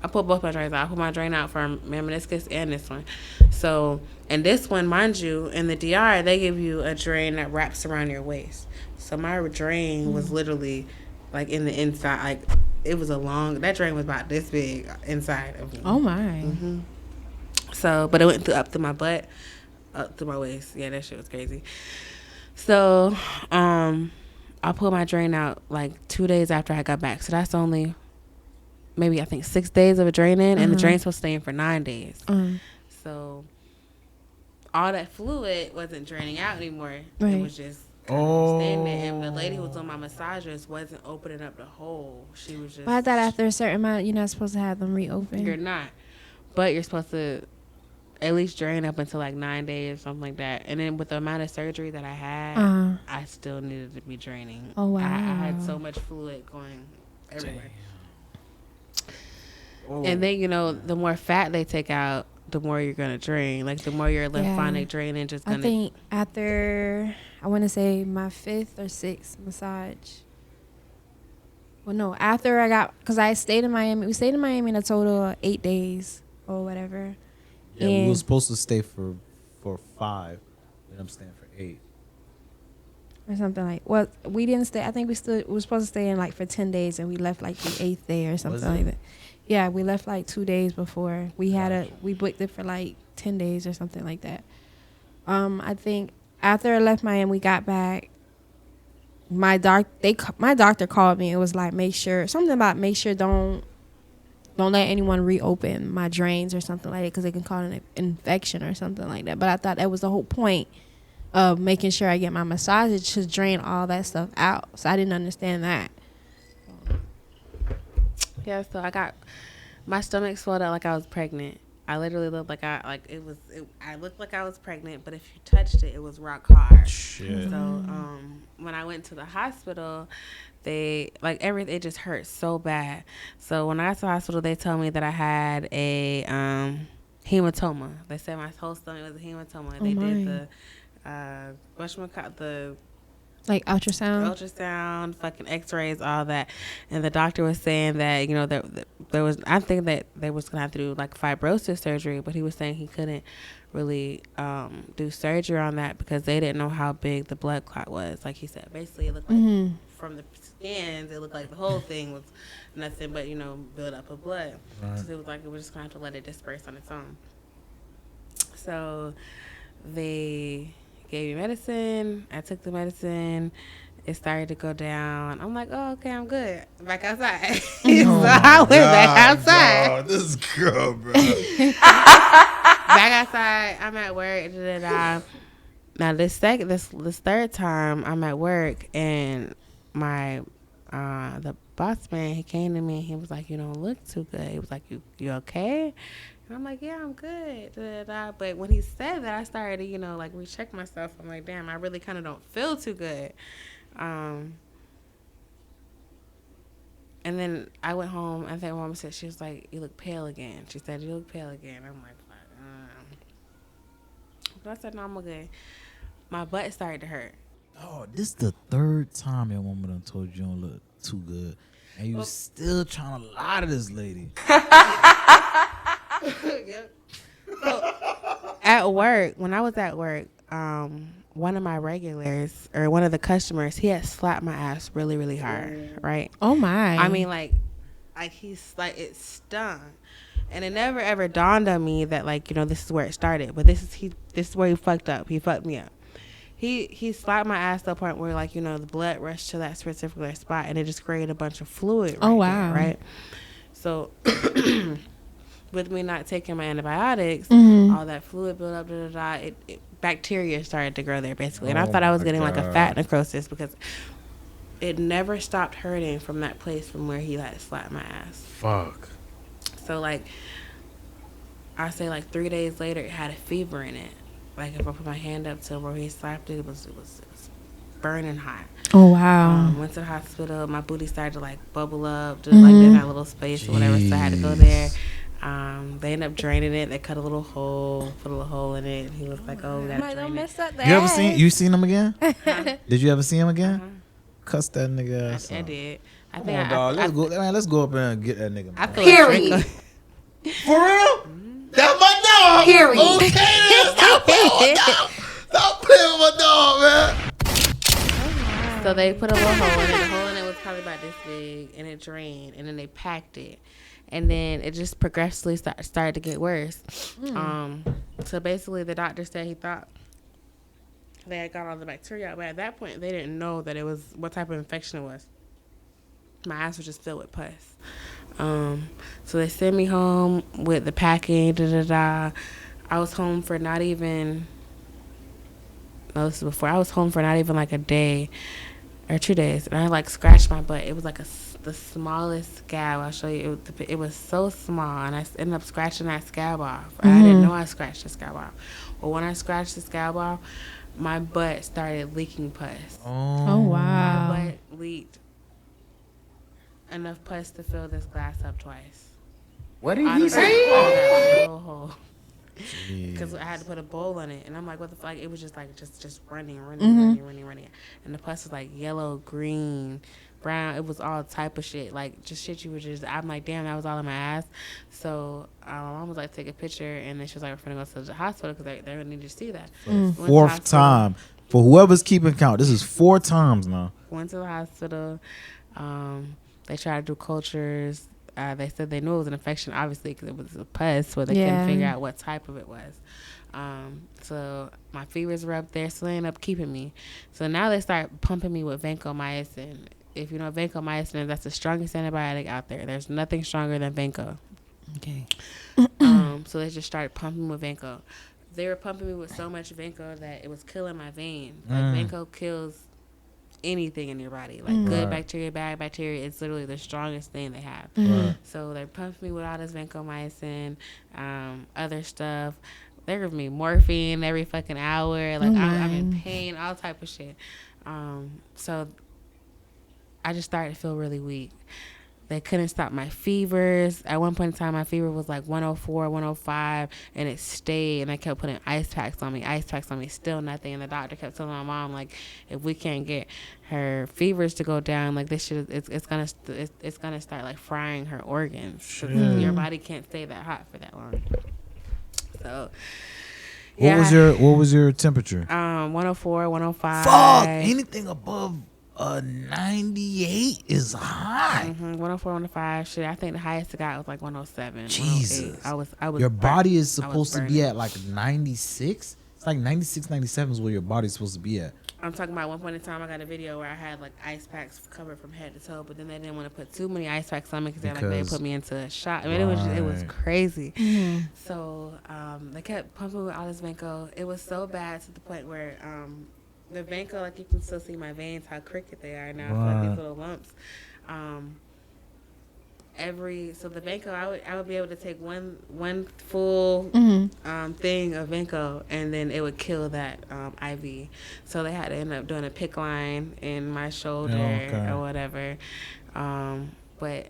I pulled both my drains out. I pulled my drain out from my meniscus and this one. So, and this one, mind you, in the DR, they give you a drain that wraps around your waist. So my drain was literally like in the inside. Like it was that drain was about this big inside of me. Oh my. So, but it went up to my butt, up to my waist. Yeah, that shit was crazy. So, I pulled my drain out like 2 days after I got back. So that's only maybe I think 6 days of a drain in, and the drain's supposed to stay in for 9 days. So all that fluid wasn't draining out anymore. Right. It was just staying there. And the lady who was on my massagers wasn't opening up the hole. She was just. Well, I thought after a certain amount, you're not supposed to have them reopen. You're not, but you're supposed to at least drain up until like 9 days, something like that. And then with the amount of surgery that I had, I still needed to be draining. Oh wow! I had so much fluid going everywhere. And then the more fat they take out, the more you're gonna drain. Like the more your lymphatic drainage is gonna. I think after I want to say my 5th or 6th massage. Well, no, after I got, because I stayed in Miami. We stayed in Miami in a total of 8 days or whatever. Yeah, we were supposed to stay for 5, and I'm staying for 8. Or something like. Well, we didn't stay. I think we were supposed to stay in like for 10 days, and we left like the 8th day or something like that. Yeah, we left like 2 days before. We booked it for like 10 days or something like that. I think after I left Miami, we got back. My doctor called me. It was like make sure don't let anyone reopen my drains or something like that because it can cause an infection or something like that. But I thought that was the whole point of making sure I get my massages to drain all that stuff out. So I didn't understand that. Yeah, so my stomach swelled out like I was pregnant. I literally looked like I looked like I was pregnant, but if you touched it, it was rock hard. Shit. So when I went to the hospital, it just hurt so bad. So when I got to the hospital, they told me that I had a hematoma. They said my whole stomach was a hematoma. They did the like ultrasound, fucking x-rays, all that. And the doctor was saying that, there was, I think that they was going to have to do like fibrosis surgery, but he was saying he couldn't really do surgery on that because they didn't know how big the blood clot was. Like he said, basically it looked like from the scans, it looked like the whole thing was nothing but, build up of blood. Right. So it was like, it was just going to have to let it disperse on its own. So they gave me medicine. I took the medicine. It started to go down. I'm like, oh, okay, I'm good. Back outside. So I went back outside. Oh, this girl, bro. Back outside. I'm at work. Now this third time, I'm at work, and my the boss man, he came to me. He was like, you don't look too good. He was like, you okay? And I'm like, yeah, I'm good. But when he said that, I started to, recheck myself. I'm like, damn, I really kind of don't feel too good. And then I went home. I think Mama said, she was like, you look pale again. She said, you look pale again. I'm like, but I said, no, I'm okay. My butt started to hurt. Oh, this is the 3rd time your woman done told you don't look too good. And you still trying to lie to this lady. Yep. So, at work, when I was at work, one of my regulars or one of the customers, he had slapped my ass really, really hard, right? Oh my! I mean, like he's like it stung, and it never ever dawned on me that this is where it started. But this is where he fucked up. He fucked me up. He slapped my ass to the point where the blood rushed to that particular spot, and it just created a bunch of fluid. Oh wow! There, right. So. With me not taking my antibiotics, all that fluid built up, bacteria started to grow there basically, and I Oh thought I was my getting like a God. fat necrosis because it never stopped hurting from that place from where he like slapped my ass. Fuck. So like I say like 3 days later, it had a fever in it. Like if I put my hand up to where he slapped it, it was burning hot. Oh wow. Went to the hospital. My booty started to like bubble up, just like in that little space or whatever. So I had to go there. They ended up draining it. They cut a little hole, put a little hole in it. And he was like, "Oh, we gotta Don't drain it." mess up the You ever ass. seen him again? Did you ever see him again? Cuss that nigga ass I out. did. I Come think on, dog. I, Let's go. Man, let's go up there and get that nigga. I Man. feel like Draco. For real? That's my dog. Period. Okay, then. Stop playing with my dog. Stop playing with my dog, man. So they put a little hole in it. The hole in it was probably about this big, and it drained, and then they packed it, and then it just progressively started to get worse. So basically, the doctor said he thought they had got all the bacteria out, but at that point, they didn't know that it was what type of infection it was. My ass was just filled with pus. So they sent me home with the packing. I was home for not even. No, this is before. I was home for not even like a day or 2 days, and I like scratched my butt. It was like the smallest scab. I'll show you. It was so small, and I ended up scratching that scab off. I didn't know I scratched the scab off. Well, when I scratched the scab off, my butt started leaking pus. Oh wow. My butt leaked enough pus to fill this glass up twice. What did Out he of say? that little hole. Because I had to put a bowl on it, and I'm like, what the fuck? It was just like just running, and the pus was like yellow, green, brown. It was all type of shit, like just shit you would just. I'm like, damn, that was all in my ass. So my mom was like, take a picture, and then she was like, we're gonna go to the hospital because they gonna need to see that. Went to the Fourth hospital. time. For whoever's keeping count, this is 4 times now. Went to the hospital. They tried to do cultures. They said they knew it was an infection, obviously, because it was a pus, so they couldn't figure out what type of it was. So my fevers were up there, so they ended up keeping me. So now they start pumping me with vancomycin. If you know vancomycin, that's the strongest antibiotic out there. There's nothing stronger than Vanco. Okay. So they just started pumping me with Vanco. They were pumping me with so much Vanco that it was killing my vein. Like Vanco kills anything in your body, like good bacteria, bad bacteria. It's literally the strongest thing they have. So they pumped me with all this vancomycin, other stuff. They give me morphine every fucking hour. Like I'm in pain, all type of shit. So I just started to feel really weak. They couldn't stop my fevers. At one point in time, my fever was like 104, 105, and it stayed. And I kept putting ice packs on me, still nothing. And the doctor kept telling my mom, like, if we can't get her fevers to go down, like this shit, it's gonna start like frying her organs. So your body can't stay that hot for that long. So. What was your temperature? 104, 105. Fuck, anything above 98 is hot. 104, 105. Shit, I think the highest I got was like 107. Jesus. 108. I was. Your body is I was supposed to be burning. at like 96. It's like 96, 97 is where your body's supposed to be at. I'm talking about one point in time I got a video where I had like ice packs covered from head to toe, but then they didn't want to put too many ice packs on me because they put me into a shot. I mean, it was crazy. So they kept pumping with all this Vanco. It was so bad to the point where the Vanco, like you can still see my veins, how crooked they are now, like these little lumps. So the Vanco, I would be able to take one full thing of Vanco, and then it would kill that IV. So they had to end up doing a PICC line in my shoulder or whatever. But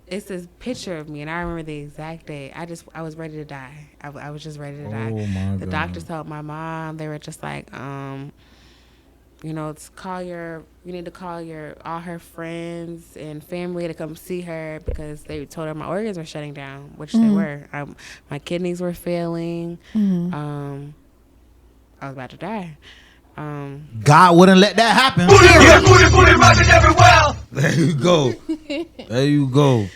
it's this picture of me, and I remember the exact day. I was ready to die. I was just ready to die. Oh my The God. doctors told my mom, they were just like, you know, you need to call all her friends and family to come see her because they told her my organs were shutting down, which they were. My kidneys were failing. I was about to die. God wouldn't let that happen. There you go. There you go.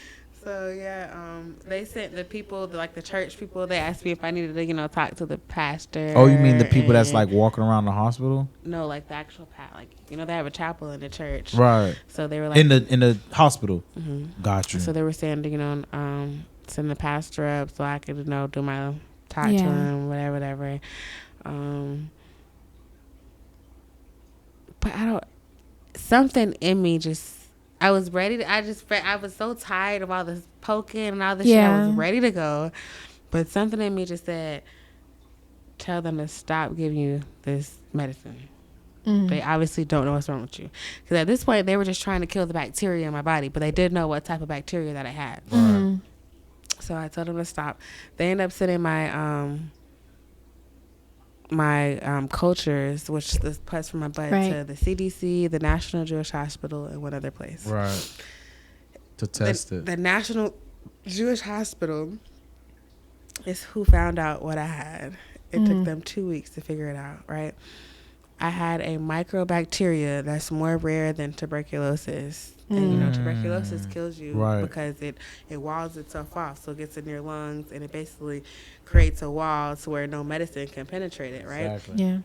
So yeah, they sent the people, like the church people. They asked me if I needed to, you know, talk to the pastor. Oh, you mean the people that's like walking around the hospital? No, like the actual like you know they have a chapel in the church. Right. So they were like In the hospital. Got you. So they were saying, you know, send the pastor up so I could, you know, do my talk to him, whatever. But I don't. Something in me just. I was ready to. I was so tired of all this poking and all this shit. I was ready to go, but something in me just said, "Tell them to stop giving you this medicine." They obviously don't know what's wrong with you, because at this point they were just trying to kill the bacteria in my body, but they did know what type of bacteria that I had. So I told them to stop. They ended up sending my cultures, which the pus from my butt, to the CDC, the National Jewish Hospital, and one other place. Right. To test it. The National Jewish Hospital is who found out what I had. It took them 2 weeks to figure it out, right? I had a microbacteria that's more rare than tuberculosis. And, you know, tuberculosis kills you because it walls itself off. So it gets in your lungs, and it basically creates a wall to where no medicine can penetrate it, right? Exactly. Yeah.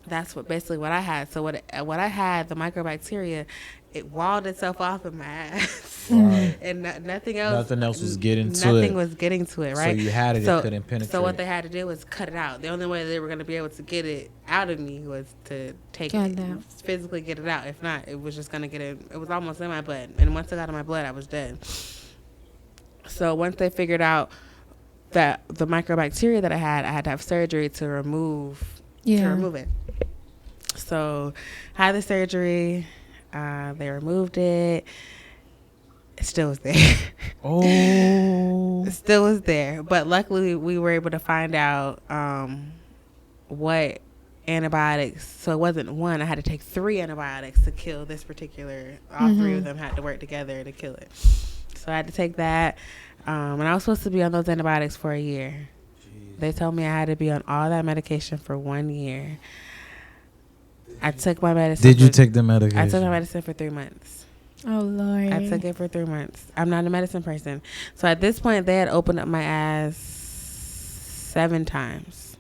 That's what I had. So what I had, the microbacteria, it walled itself off in my ass, and nothing else. Nothing else was getting to it. Nothing was getting to it, right? So you had it, it couldn't penetrate. So what they had to do was cut it out. The only way they were going to be able to get it out of me was to take it, physically get it out. If not, it was just going to get it. It was almost in my blood, and once it got in my blood, I was dead. So once they figured out that the microbacteria that I had to have surgery to remove it. So I had the surgery. They removed it. It still was there. Oh. It still was there. But luckily, we were able to find out what antibiotics. So it wasn't one. I had to take 3 antibiotics to kill this particular. All 3 of them had to work together to kill it. So I had to take that. And I was supposed to be on those antibiotics for a year. Jeez. They told me I had to be on all that medication for 1 year. I took my medicine. Did you take the medication? I took my medicine for 3 months. Oh, Lord. I took it for 3 months. I'm not a medicine person. So at this point, they had opened up my ass 7 times.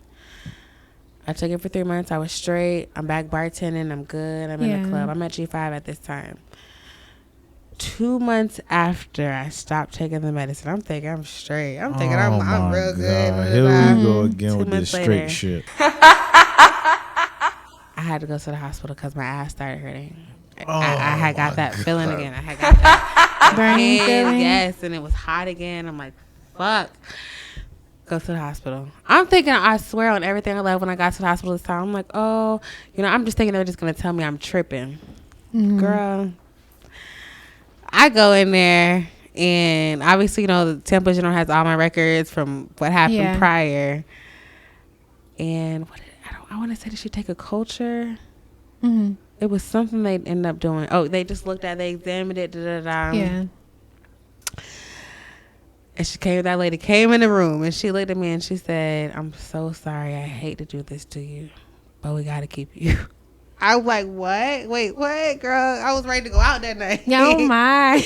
I took it for 3 months. I was straight. I'm back bartending. I'm good. I'm in the club. I'm at G5 at this time. 2 months after I stopped taking the medicine, I'm thinking I'm straight. I'm thinking I'm real good. Here we go again with this straight shit. I had to go to the hospital because my ass started hurting. I had got that feeling again. I had got that burning feeling. Yes, and it was hot again. I'm like, fuck. Go to the hospital. I'm thinking, I swear on everything I love, when I got to the hospital this time, I'm like, oh, I'm just thinking they're just going to tell me I'm tripping. Girl, I go in there, and obviously, the Temple General has all my records from what happened prior. And I want to say, did she take a culture? It was something they ended up doing. Oh, they just looked at it, they examined it, Yeah. And that lady came in the room, and she looked at me, and she said, I'm so sorry. I hate to do this to you, but we got to keep you. I was like, what? Wait, what, girl? I was ready to go out that night. Oh, my.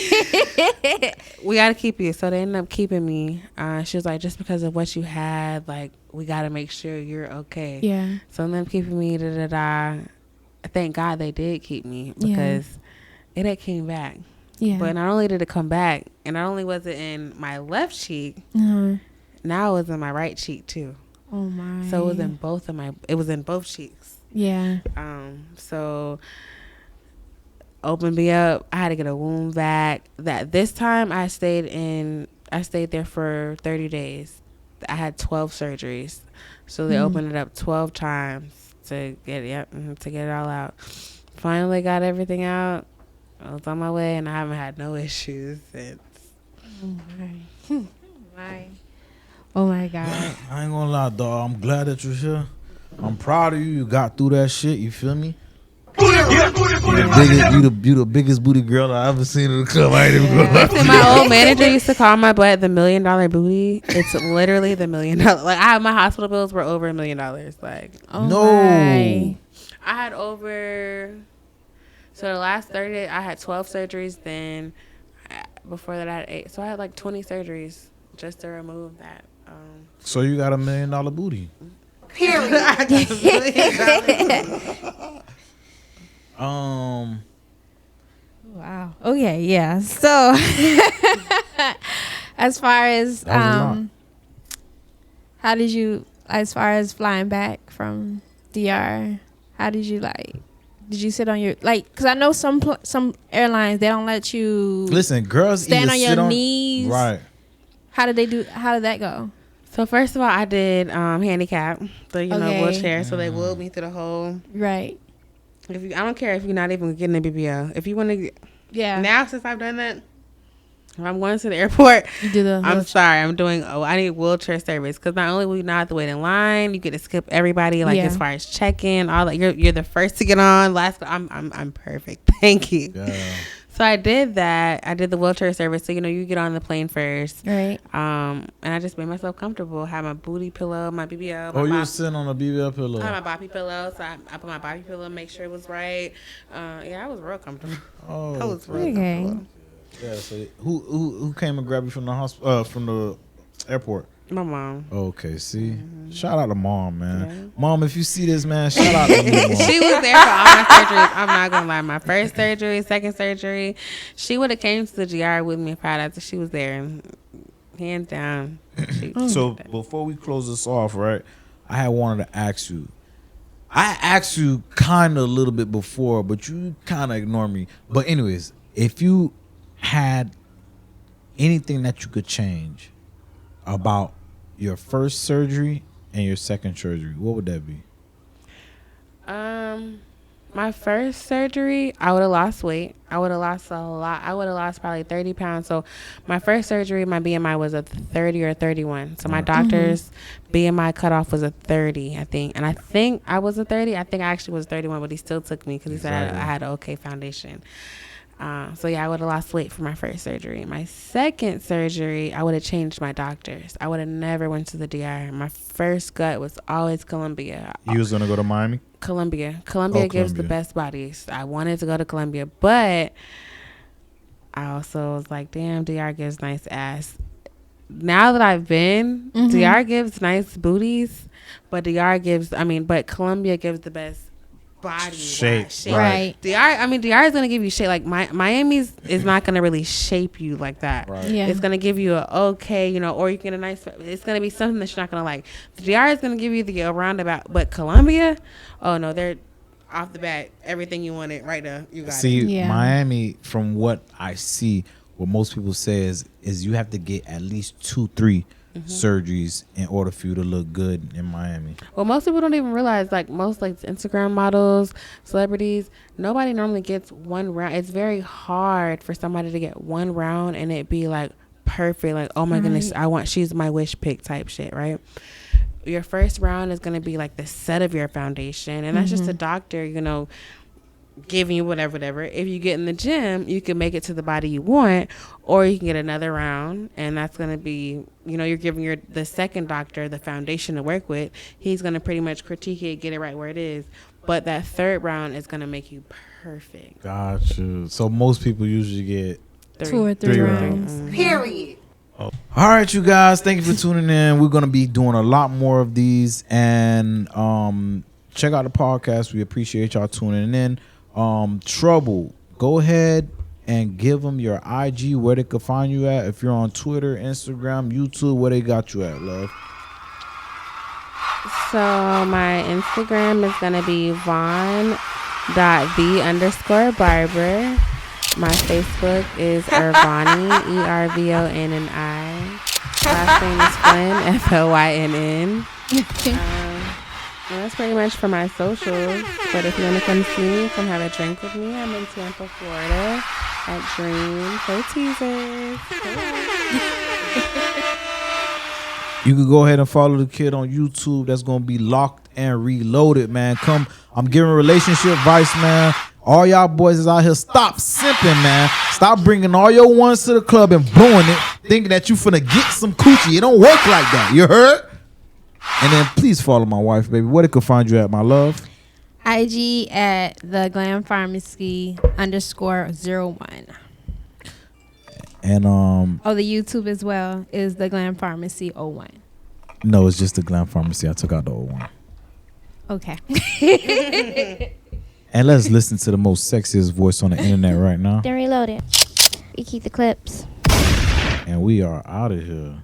We got to keep you. So they ended up keeping me. She was like, just because of what you had, like, we got to make sure you're okay. Yeah. So them keeping me, Thank God they did keep me, because it had came back. Yeah. But not only did it come back, and not only was it in my left cheek, now it was in my right cheek too. Oh my. So it was in both cheeks. Yeah. So opened me up. I had to get a wound vac. That this time I stayed there for 30 days. I had 12 surgeries. So they opened it up 12 times to get it all out. Finally got everything out. I was on my way, and I haven't had no issues since. Oh my God. I ain't gonna lie, dog. I'm glad that you're here. I'm proud of you. You got through that shit. You feel me? You the biggest booty girl I ever seen in the club. I ain't even gonna lie. My old manager used to call my butt the $1 million booty. It's literally the $1 million. Like, my hospital bills were over $1 million. Like, my. I had over. So the last 30 days, I had 12 surgeries. Then before that, I had 8. So I had like 20 surgeries just to remove that. So you got $1 million booty. Period. Wow. Okay. Yeah. So, as far as how did you as far as flying back from DR? How did you like? Did you sit on your because I know some airlines they don't let you Listen, girls stand either on sit your on knees. right. How did that go? So first of all, I did handicap, so Okay. wheelchair. So they wheeled me through the whole. Right. I don't care if you're not even getting a BBL. If you want to, Yeah. now since I've done that, if I'm going to the airport, You do the I'm sorry, I'm doing. I need wheelchair service because not only will you not have to wait in line, you get to skip everybody. Like as far as check-in, all that. You're the first to get on. Last, I'm perfect. Thank you. Yeah. So I did that. I did the wheelchair service. So you get on the plane first. Right. And I just made myself comfortable. Had my booty pillow, my BBL. Oh, you were sitting on a BBL pillow. I had my boppy pillow, so I put my boppy pillow, make sure it was right. I was real comfortable. Oh, I was real okay. comfortable. Yeah. So who came and grabbed you from the hospital from the airport? My mom. Okay. See, shout out to mom, man. Yeah. Mom, if you see this, man, shout out to you, Mom. She was there for all my surgeries. I'm not gonna lie. My first surgery, second surgery, she would have came to the GR with me if she was there. Hands down. So before we close this off, right? I had wanted to ask you. I asked you kind of a little bit before, but you kind of ignored me. But anyways, if you had anything that you could change about your first surgery and your second surgery, what would that be? My first surgery, I would have lost weight. I would have lost a lot. I would have lost probably 30 pounds. So my first surgery, my BMI was a 30 or 31. So my doctor's BMI cutoff was a 30, I think. And I think I was a 30. I think I actually was 31, but he still took me because he said I had an okay foundation. So I would have lost weight for my first surgery. My second surgery, I would have changed my doctors. I would have never went to the DR. My first gut was always Columbia. You was gonna go to Miami? Columbia gives the best bodies. I wanted to go to Columbia, but I also was like, damn, DR gives nice ass. Now that I've been, DR gives nice booties, but Columbia gives the best body shape. Right. DR is gonna give you shape. Like Miami's is not gonna really shape you like that. Right. Yeah. It's gonna give you a okay, or you get a nice. It's gonna be something that you're not gonna like. The DR is gonna give you the roundabout, but Columbia, oh no, they're off the bat everything you wanted right now. You got See, it. Miami, from what I see, what most people say is you have to get at least 2-3 surgeries in order for you to look good in Miami. Well, most people don't even realize, like most Instagram models, celebrities, nobody normally gets one round. It's very hard for somebody to get one round and it be like perfect. Like, oh my goodness, she's my wish pick type shit, right? Your first round is going to be like the set of your foundation. And that's just a doctor, giving you whatever. If you get in the gym, you can make it to the body you want, or you can get another round, and that's going to be, you're giving the second doctor the foundation to work with. He's going to pretty much critique it, get it right where it is. But that third round is going to make you perfect. Gotcha. So most people usually get 2 or 3 rounds. Period. Oh. All right, you guys. Thank you for tuning in. We're gonna be doing a lot more of these, and check out the podcast. We appreciate y'all tuning in. Trouble, go ahead and give them your IG, where they can find you at. If you're on Twitter, Instagram, YouTube, where they got you at, love. So my Instagram is gonna be Von.the_barber. My Facebook is Irvani, ERVONNI. Last name is Flynn, FLYNN. And that's pretty much for my socials. But if you want to come see me, come have a drink with me, I'm in Tampa, Florida at Dream for Teasers. You can go ahead and follow the kid on YouTube. That's going to be Locked and Reloaded, man. I'm giving relationship advice, man. All y'all boys is out here, stop simping, man. Stop bringing all your ones to the club and blowing it, thinking that you finna get some coochie. It don't work like that. You heard? And then please follow my wife, baby. Where they can find you at, my love? IG at the Glam Pharmacy _01. And the YouTube as well is the Glam Pharmacy 01. No, it's just the Glam Pharmacy. I took out the old one. Okay. And let's listen to the most sexiest voice on the internet right now. Then reload it. We keep the clips. And we are out of here.